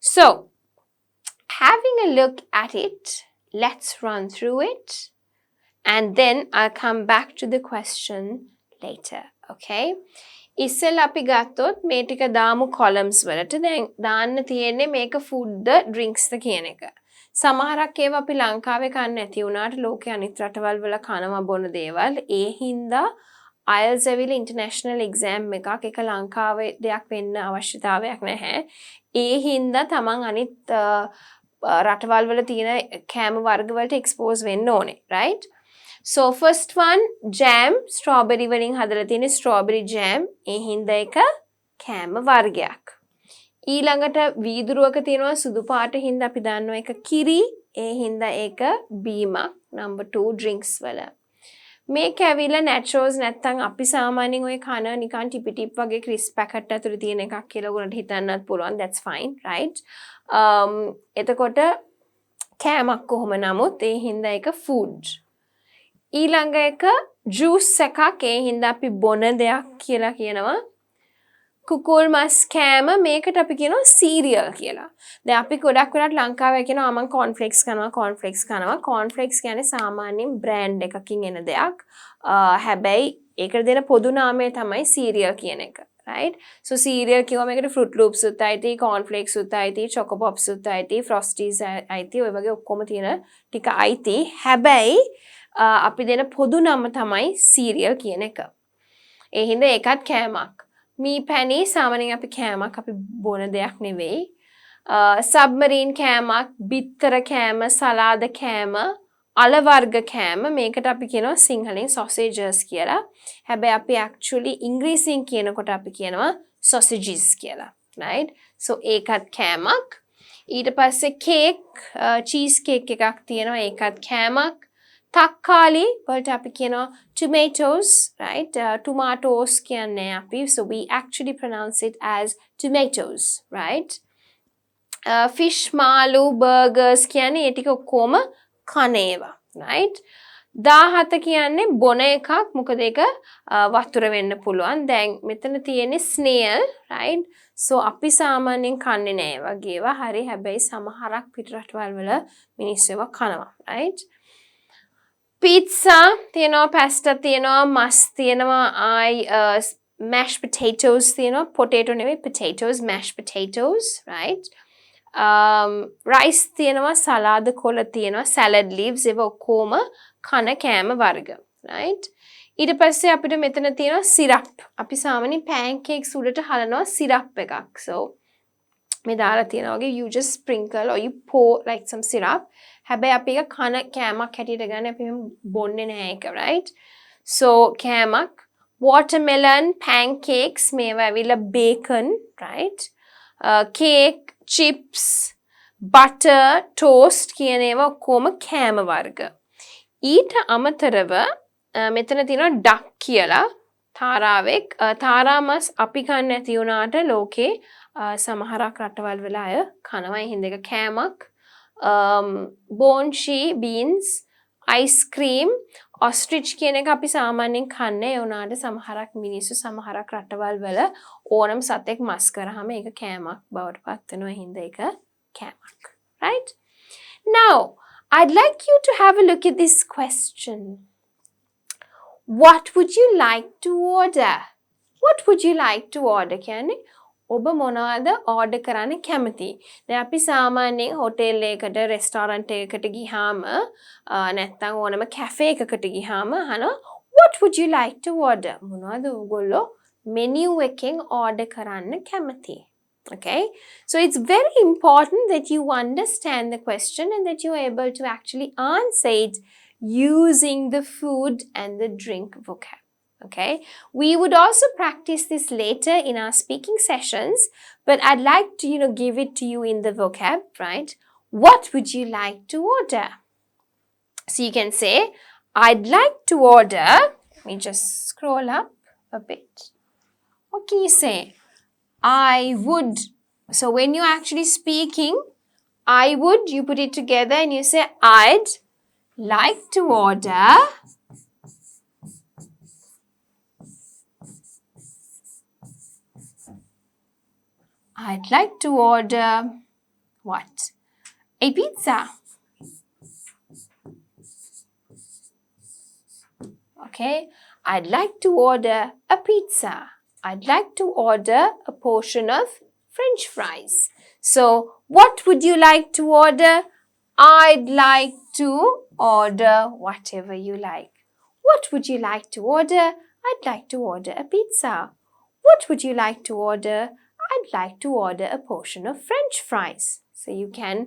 So, having a look at it, let's run through it. And then I'll come back to the question later, okay? ඉස්සෙල්ලා අපි ගත්තොත් මේ ටික දාමු columns වලට. දැන් දාන්න තියෙන්නේ මේක food ද drinks ද කියන එක. සමහරක් ඒවා අපි ලංකාවේ කන්න නැති වුණාට ලෝකේ අනිත් රටවල් වල කනවා බොන දේවල්. ඒ හින්දා IELTS ඇවිල්ලා international exam එකක් ඒක ලංකාවේ දෙයක් වෙන්න අවශ්‍යතාවයක් නැහැ. ඒ හින්දා තමන් අනිත් රටවල් වල තියෙන කෑම වර්ග වලට expose වෙන්න ඕනේ, right? So first one, jam, strawberry වලින් හදලා තියෙන strawberry jam. ඒ හින්දා එක කෑම වර්ගයක්. ඊළඟට වීදුරුවක තියෙනවා සුදු පාට හින්දා අපි දන්නවා එක කිරි. ඒ හින්දා ඒක බීමක්. Number 2 drinks වල. මේක ඇවිල්ලා naturals නැත්තම් අපි සාමාන්‍යයෙන් ඔය කන නිකන් ටිපි ටිප් වගේ crisp packet ඇතුලේ තියෙන එකක් කියලා ඔයගොල්ලන්ට හිතන්නත් පුළුවන්. That's fine, right? එතකොට කෑමක් කොහොම නමුත් ඒ හින්දා ඒක food. ඊළඟ එක juice එකක් ඒ හින්දා අපි බොන දෙයක් කියලා කියනවා. කුකුල් මස් කෑම මේකට අපි කියනවා සීරියල් කියලා. දැන් අපි ගොඩක් වෙලාවට ලංකාවේ කියනවා මම කෝන්ෆ්ලෙක්ස් කනවා. කෝන්ෆ්ලෙක්ස් කියන්නේ සාමාන්‍යයෙන් බ්‍රෑන්ඩ් එකකින් එන දෙයක්. හැබැයි ඒකට දෙන පොදු නාමය තමයි සීරියල් කියන එක. right? So cereal කිව්වම ඒකට Fruit Loops උත් ඇති, Corn Flakes උත් ඇති, Choco Pops උත් ඇති, Frosties ඇති, ඔය වගේ ඔක්කොම තියෙන ටික ඇති. හැබැයි අපි දෙන පොදු නම තමයි cereal කියන එක. ඒ හින්දා ඒකත් කෑමක්. මී පැණි සාමාන්‍යයෙන් අපි කෑමක් අපි බොන දෙයක් නෙවෙයි. සබ්මරීන් කෑමක්, බිත්තර කෑම, සලාද කෑම, අල වර්ග කෑම මේකට අපි කියනවා සිංහලෙන් sausages කියලා. හැබැයි අපි actually ඉංග්‍රීසියෙන් කියනකොට අපි කියනවා sausages කියලා. right? So ඒකත් කෑමක්. ඊට පස්සේ cake, cheese cake එකක් තියෙනවා ඒකත් කෑමක්. තක්කාලි වලට අපි කියනවා tomatoes, right? Tomatoes කියන්නේ අපි. So we actually pronounce it as tomatoes, right? Fish, මාළු, burgers කියන්නේ ඒ ටික ඔක්කොම කන ඒවා, right? 17 කියන්නේ බොන එකක්. මොකද ඒක වතුර වෙන්න පුළුවන්. දැන් මෙතන තියෙන්නේ snail, right? So අපි සාමාන්‍යයෙන් කන්නේ නෑ වගේ ඒවා. හරි. හැබැයි සමහරක් පිටරටවල් වල මිනිස්සු ඒවා කනවා, right? Pizza තියෙනවා, pasta තියෙනවා, මස් තියෙනවා, mashed potatoes තියෙනවා. Potato නෙවෙයි potatoes, mashed potatoes, right? rice තියෙනවා, සලාද කොළ තියෙනවා, salad leaves ඒවා ඔක්කොම කන කෑම වර්ග, right? ඊට පස්සේ අපිට මෙතන තියෙනවා syrup. අපි සාමාන්‍යයෙන් pancakes උඩට හලනවා syrup එකක්. So මේ දාලා තියෙනවා වගේ you just sprinkle or you pour like some syrup. හැබැයි අපි එක කන කෑමක් හැටියට ගන්න අපි බොන්නේ නැහැ ඒක, right? So කෑමක්, watermelon, pancakes මේවා ඇවිල්ලා bacon, right? Cake, chips, butter, toast කියන ඒවා ඔක්කොම කෑම වර්ග. ඊට අමතරව මෙතන තියෙනවා duck කියලා තාරාවෙක්. තාරා මස් අපි කන්නේ නැති වුණාට ලෝකේ සමහරක් රටවල් වල අය කනවා. ඒ හින්දා ඒක කෑමක්. Bonchi, beans, ice cream, ostrich කියන එක අපි සාමාන්‍යයෙන් කන්නේ. ඒ වුණාට සමහරක් මිනිස්සු සමහරක් රටවල් වල ඕනම සතෙක් මස් කරාම ඒක කෑමක් බවට පත් වෙනවා. ඒ හින්දා ඒක කෑමක්. Right? Now, I'd like you to have a look at this question. What would you like to order? What would you like to order? කියන්නේ ඔබ මොනවද ඕඩර් කරන්න කැමති? දැන් අපි සාමාන්‍යයෙන් හොටෙල් එකකට, රෙස්ටෝරන්ට් එකකට ගියාම නැත්නම් ඕනම කැෆේ එකකට ගියාම අහනවා what would you like to order? මොනවද ඔයගොල්ලෝ මෙනියු එකෙන් ඕඩර් කරන්න කැමති? Okay? So it's very important that you understand the question and that you are able to actually answer it using the food and the drink vocab. Okay, we would also practice this later in our speaking sessions, but I'd like to, give it to you in the vocab, right? What would you like to order? So you can say, I'd like to order, let me just scroll up a bit. What can you say? I would. So when you're actually speaking, I would, you put it together and you say, I'd like to order. I'd like to order what? A pizza. Okay, I'd like to order a pizza. I'd like to order a portion of French fries. So, what would you like to order? I'd like to order whatever you like. What would you like to order? I'd like to order a pizza. What would you like to order? I'd like to order a portion of French fries. So you can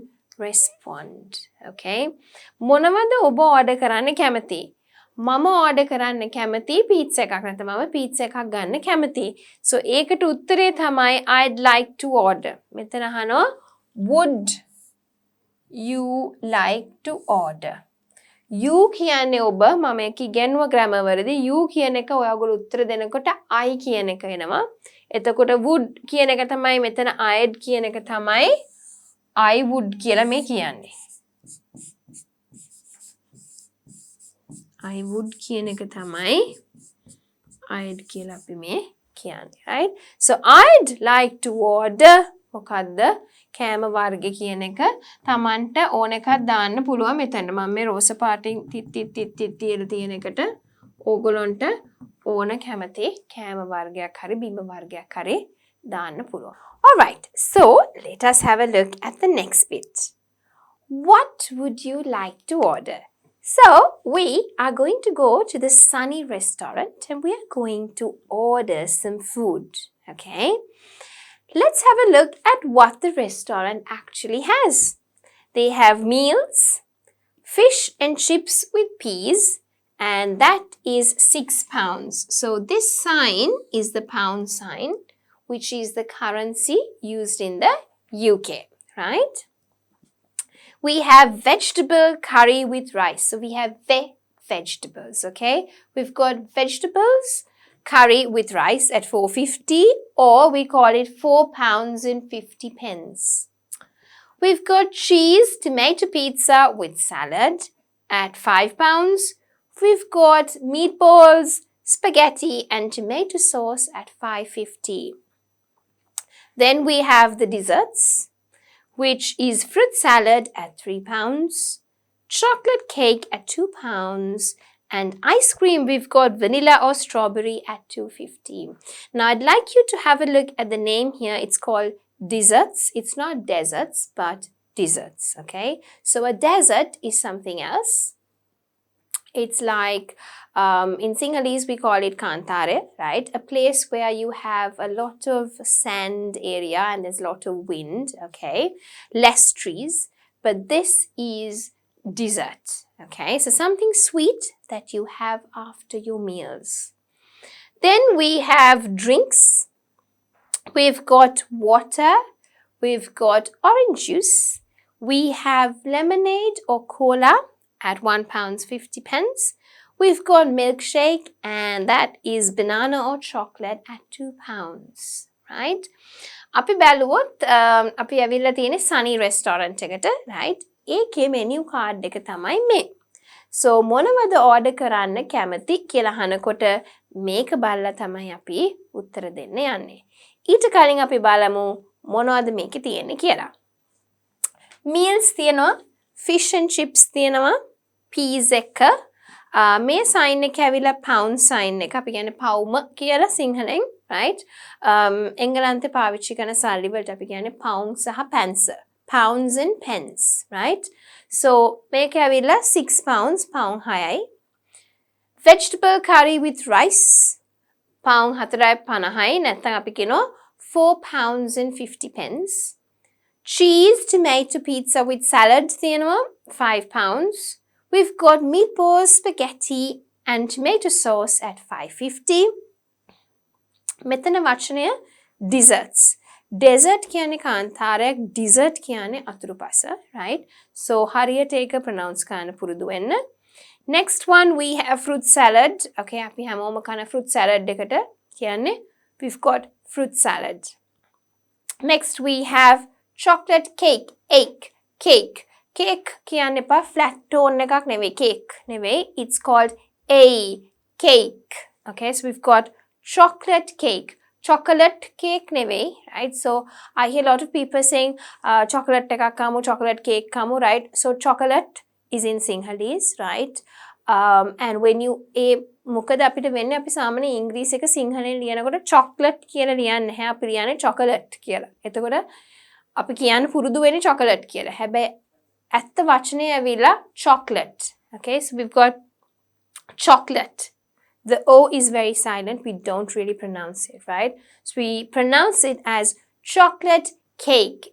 respond. Okay? මොනවද ඔබ order කරන්න කැමති? මම order කරන්න කැමති pizza එකක්. නැත්නම් මම pizza එකක් ගන්න කැමති. So ඒකට උත්තරේ තමයි I'd like to order. මෙතන අහනවා would you like to order? You කියන්නේ ඔබ මම ඉගෙනුව grammar වලදී you කියන එක ඔයගොල්ලෝ උත්තර දෙනකොට I කියන එක එනවා. එතකොට would කියන එක තමයි මෙතන I'd කියන එක තමයි I would කියලා මේ කියන්නේ. I would කියන එක තමයි I'd කියලා අපි මේ කියන්නේ. Right? So I'd like to order මොකද්ද? කෑම වර්ග කියන එක Tamanට ඕන එකක් දාන්න පුළුවන් මෙතන. මම මේ රෝස පාටින් තිත් තියලා තියෙන එකට ඕගොල්ලන්ට ඕන කැමති කෑම වර්ගයක් හරි බීම වර්ගයක් හරි දාන්න පුළුවන්. All right. So let us have a look at the next bit. What would you like to order? So we are going to go to the Sunny restaurant and we are going to order some food. Okay. Let's have a look at what the restaurant actually has. They have meals, fish and chips with peas, and that is £6. So this sign is the pound sign, which is the currency used in the UK, right? We have vegetable curry with rice. So we have vegetables, okay? We've got vegetables curry with rice at £4.50, or we call it £4.50. We've got cheese tomato pizza with salad at £5. We've got meatballs, spaghetti and tomato sauce at £5.50. Then we have the desserts, which is fruit salad at £3, chocolate cake at £2, and ice cream we've got vanilla or strawberry at £2.50. Now I'd like you to have a look at the name here. It's called desserts. It's not deserts, but desserts, okay? So a desert is something else. It's like, in Sinhalese we call it Kantare, right? A place where you have a lot of sand area and there's a lot of wind, okay? Less trees, but this is dessert, okay? So something sweet that you have after your meals. Then we have drinks. We've got water. We've got orange juice. We have lemonade or cola at £1.50. We've got milkshake, and that is banana or chocolate at £2, right? අපි බැලුවොත් අපි ඇවිල්ලා තියෙන්නේ Sunny restaurant එකට, right? ඒකේ menu card එක තමයි මේ. So මොනවද order කරන්න කැමති කියලා අහනකොට මේක බලලා තමයි අපි උත්තර දෙන්න යන්නේ. ඊට කලින් අපි බලමු මොනවද මේකේ තියෙන්නේ කියලා. Meals තියෙනවා, fish and chips තියෙනවා, peas එක, මේ sign එක ඇවිල්ලා pound sign එක, අපි කියන්නේ පවුම කියලා සිංහලෙන්, right? එංගලන්තේ පාවිච්චි කරන සල්ලි වලට අපි කියන්නේ pound සහ pence. Pounds and pence, right? So මේක ඇවිල්ලා £6, pound 6යි. Vegetable curry with rice, pound 4.50යි, නැත්නම් අපි කියනවා £4.50. Cheese tomato pizza with salad තියෙනවා £5. We've got meatballs, spaghetti and tomato sauce at £5.50. මෙතන වචනය desserts. Dessert කියන්නේ කාන්තාරයක්, dessert කියන්නේ අතුරුපස, right? So හරියට ඒක pronounce කරන්න පුරුදු වෙන්න. Next one we have fruit salad. Okay, අපි හැමෝම කන fruit salad එකට කියන්නේ we've got fruit salad. Next we have chocolate cake, cake. Cake කියන්නේ පා flat tone එකක් නෙවෙයි, cake නෙවෙයි. It's called a cake. Okay, so we've got chocolate cake. Chocolate cake නෙවෙයි, right? So I hear a lot of people saying chocolate එකක් කමු, chocolate cake කමු, right? So chocolate is in Sinhalese, right? And when you මොකද අපිට වෙන්නේ අපි සාමාන්‍ය ඉංග්‍රීසි එක සිංහලෙන් ලියනකොට chocolate කියලා ලියන්නේ නැහැ, අපි ලියන්නේ chocolate කියලා. එතකොට අපි කියන්න පුරුදු වෙන්නේ chocolate කියලා. හැබැයි ඇත්ත වචනේ ඇවිල්ලා chocolate. Okay, so we've got chocolate. The O is very silent. We don't really pronounce it, right? So we pronounce it as chocolate cake,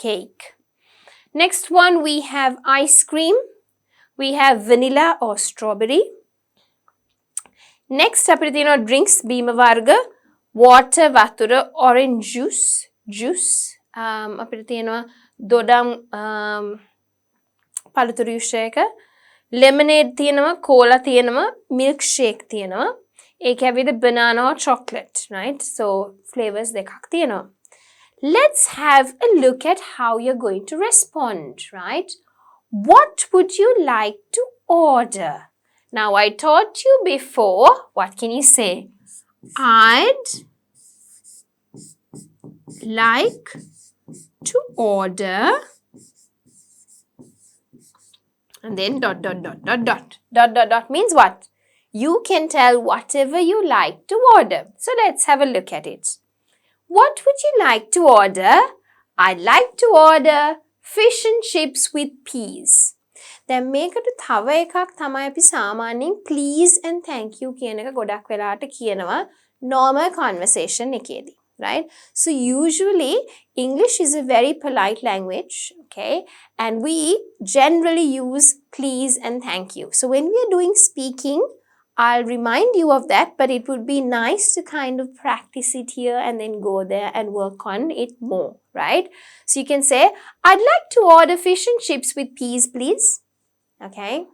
cake. Next one, we have ice cream. We have vanilla or strawberry. Next, අපිට තියෙනවා drinks, බීම වර්ග, water, වතුර, orange juice. අපිට තියෙනවා දොඩම් පළතුරු යුෂයක, lemonade තියෙනවා, cola තියෙනවා, milkshake තියෙනවා. ඒක ඇවිල්ලා banana or chocolate, right? So flavors දෙකක් තියෙනවා. Let's have a look at how you're going to respond, right? What would you like to order? Now I taught you before, what can you say? I'd like to order, and then dot dot dot dot dot. Dot dot dot means what? You can tell whatever you like to order. So let's have a look at it. What would you like to order? I'd like to order fish and chips with peas. දැන් මේකට තව එකක් තමයි අපි සාමාන්‍යයෙන් please and thank you කියන එක ගොඩක් වෙලාවට කියනවා normal conversation එකේදී. Right? So usually English is a very polite language, okay? And we generally use please and thank you. So when we are doing speaking, I'll remind you of that, but it would be nice to kind of practice it here and then go there and work on it more, right? So you can say, I'd like to order fish and chips with peas, please. Okay?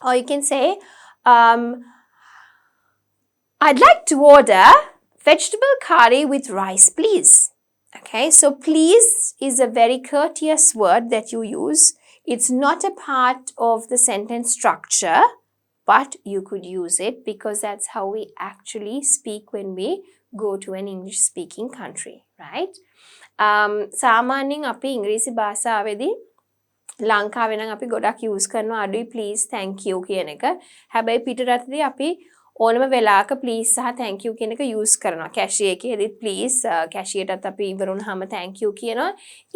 Or you can say, I'd like to order vegetable curry with rice, please. Okay, so please is a very courteous word that you use. It's not a part of the sentence structure, but you could use it because that's how we actually speak when we go to an English speaking country, right? සාමාන්‍යයෙන් අපි ඉංග්‍රීසි භාෂාවේදී ලංකාවේ නම් අපි ගොඩක් use කරනවා අඩුයි please thank you කියන එක. හැබැයි පිටරටදී අපි ඕනම වෙලාවක please සහ thank you කියන එක use කරනවා. cashier එකේදීත් please cashier-ටත් අපි ඉවර වුණාම thank you කියනවා.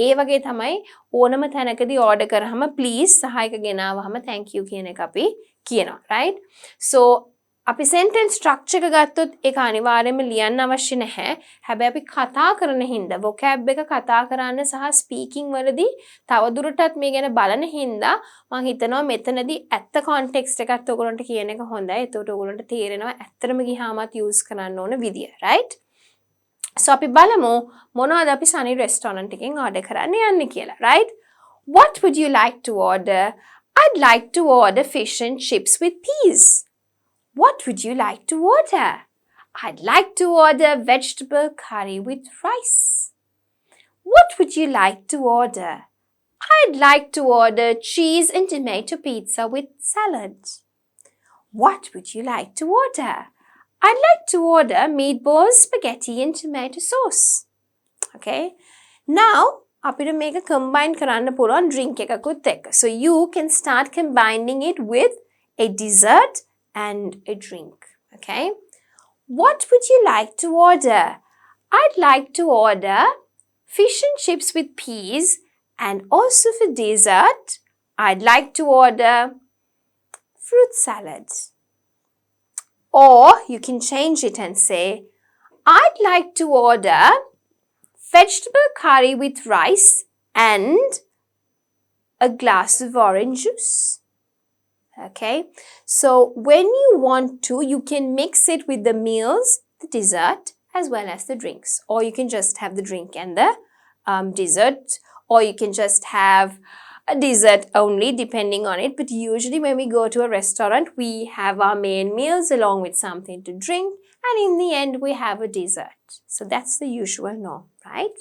ඒ වගේ තමයි ඕනම තැනකදී order කරාම please සහ එක ගෙනාවහම thank you කියන එක අපි කියනවා. right? So අපි sentence structure එක ගත්තොත් ඒක අනිවාර්යයෙන්ම ලියන්න අවශ්‍ය නැහැ. හැබැයි අපි කතා කරන හින්දා vocab එක කතා කරන්න සහ speaking වලදී තවදුරටත් මේ ගැන බලන හින්දා මම හිතනවා මෙතනදී ඇත්ත context එකත් ඔයගොල්ලන්ට කියන එක හොඳයි. එතකොට ඔයගොල්ලන්ට තේරෙනවා ඇත්තටම ගියාමත් use කරන්න ඕන විදිය. right? So අපි බලමු මොනවද අපි සනි restaurant එකෙන් order කරන්න යන්නේ කියලා. right? What would you like to order? I'd like to order fish and chips with peas. What would you like to order? I'd like to order vegetable curry with rice. What would you like to order? I'd like to order cheese and tomato pizza with salad. What would you like to order? I'd like to order meatballs, spaghetti and tomato sauce. Okay. Now, අපිට මේක combine කරන්න පුළුවන් drink එකකුත් එක්ක. So you can start combining it with a dessert and a drink. Okay. What would you like to order? I'd like to order fish and chips with peas, and also for dessert, I'd like to order fruit salad. Or you can change it and say, I'd like to order vegetable curry with rice and a glass of orange juice. Okay, so when you want to, you can mix it with the meals, the dessert, as well as the drinks. Or you can just have the drink and the dessert. Or you can just have a dessert only, depending on it. But usually when we go to a restaurant, we have our main meals along with something to drink. And in the end, we have a dessert. So that's the usual norm, right?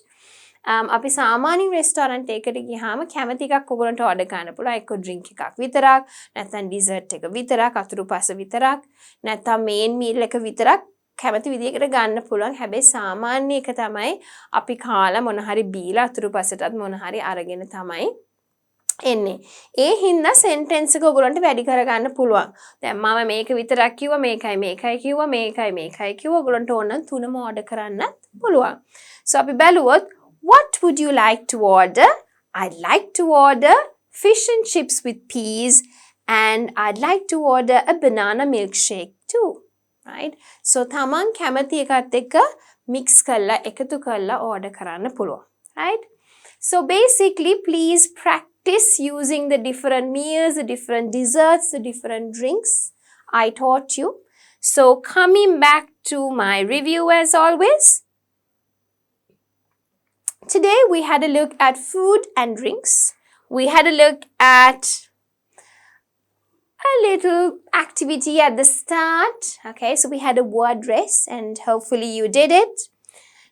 අපි සාමාන්‍ය restaurant එකකට ගියාම කැමති එකක් ඔයගොල්ලන්ට order කරන්න පුළුවන්. එක්ක drink එකක් විතරක්, නැත්නම් dessert එක විතරක්, අතුරුපස විතරක්, නැත්නම් main meal එක විතරක් කැමති විදිහකට ගන්න පුළුවන්. හැබැයි සාමාන්‍ය එක තමයි අපි කාලා මොන හරි බීලා අතුරුපසටත් මොන හරි අරගෙන තමයි එන්නේ. ඒ හින්දා sentence එක ඔයගොල්ලන්ට වැඩි කරගන්න පුළුවන්. දැන් මම මේක විතරක් කිව්වා, මේකයි කිව්වා, මේකයි කිව්වා. ඔයගොල්ලන්ට ඕන නම් තුනම order කරන්නත් පුළුවන්. So අපි බැලුවොත් what would you like to order? I'd like to order fish and chips with peas, and I'd like to order a banana milkshake too. Right? So තමන් කැමති එකත් එක්ක mix කරලා එකතු කරලා order කරන්න පුළුවන්. Right? So basically, please practice using the different meals, the different desserts, the different drinks I taught you. So coming back to my review as always, today we had a look at food and drinks. We had a look at a little activity at the start. Okay, so we had a word race and hopefully you did it.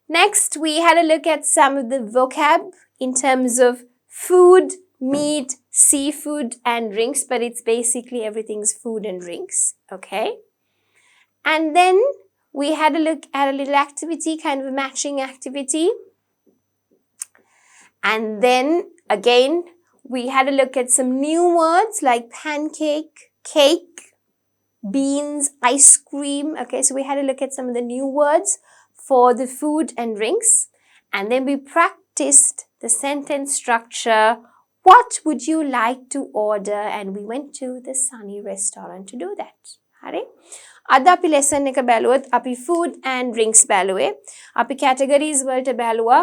Next, we had a look at some of the vocab in terms of food, meat, seafood and drinks, but it's basically everything's food and drinks. Okay. And then we had a look at a little activity, kind of a matching activity. And then again, we had a look at some new words like pancake, cake, beans, ice cream. Okay, so we had a look at some of the new words for the food and drinks. And then we practiced the sentence structure. What would you like to order? And we went to the Sunny restaurant to do that. Hari? අද අපි lesson එක බැලුවොත් අපි food and drinks බැලුවේ. අපි categories වලට බැලුවා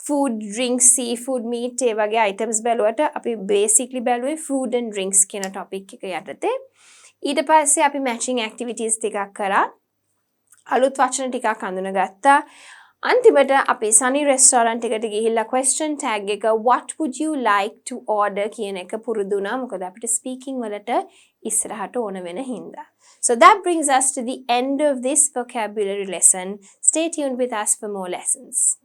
food, drinks, seafood, meat ඒ වගේ items බැලුවට අපි basically බැලුවේ food and drinks කියන topic එක යටතේ. ඊට පස්සේ අපි matching activities ටිකක් කරා. අලුත් වචන ටිකක් අඳුනගත්තා. අන්තිමට අපි Sunny restaurant එකට ගිහිල්ලා question tag එක what would you like to order කියන එක පුරුදු වුණා. මොකද අපිට speaking වලට ඉස්සරහට ඕන වෙන හින්දා. So that brings us to the end of this vocabulary lesson. Stay tuned with us for more lessons.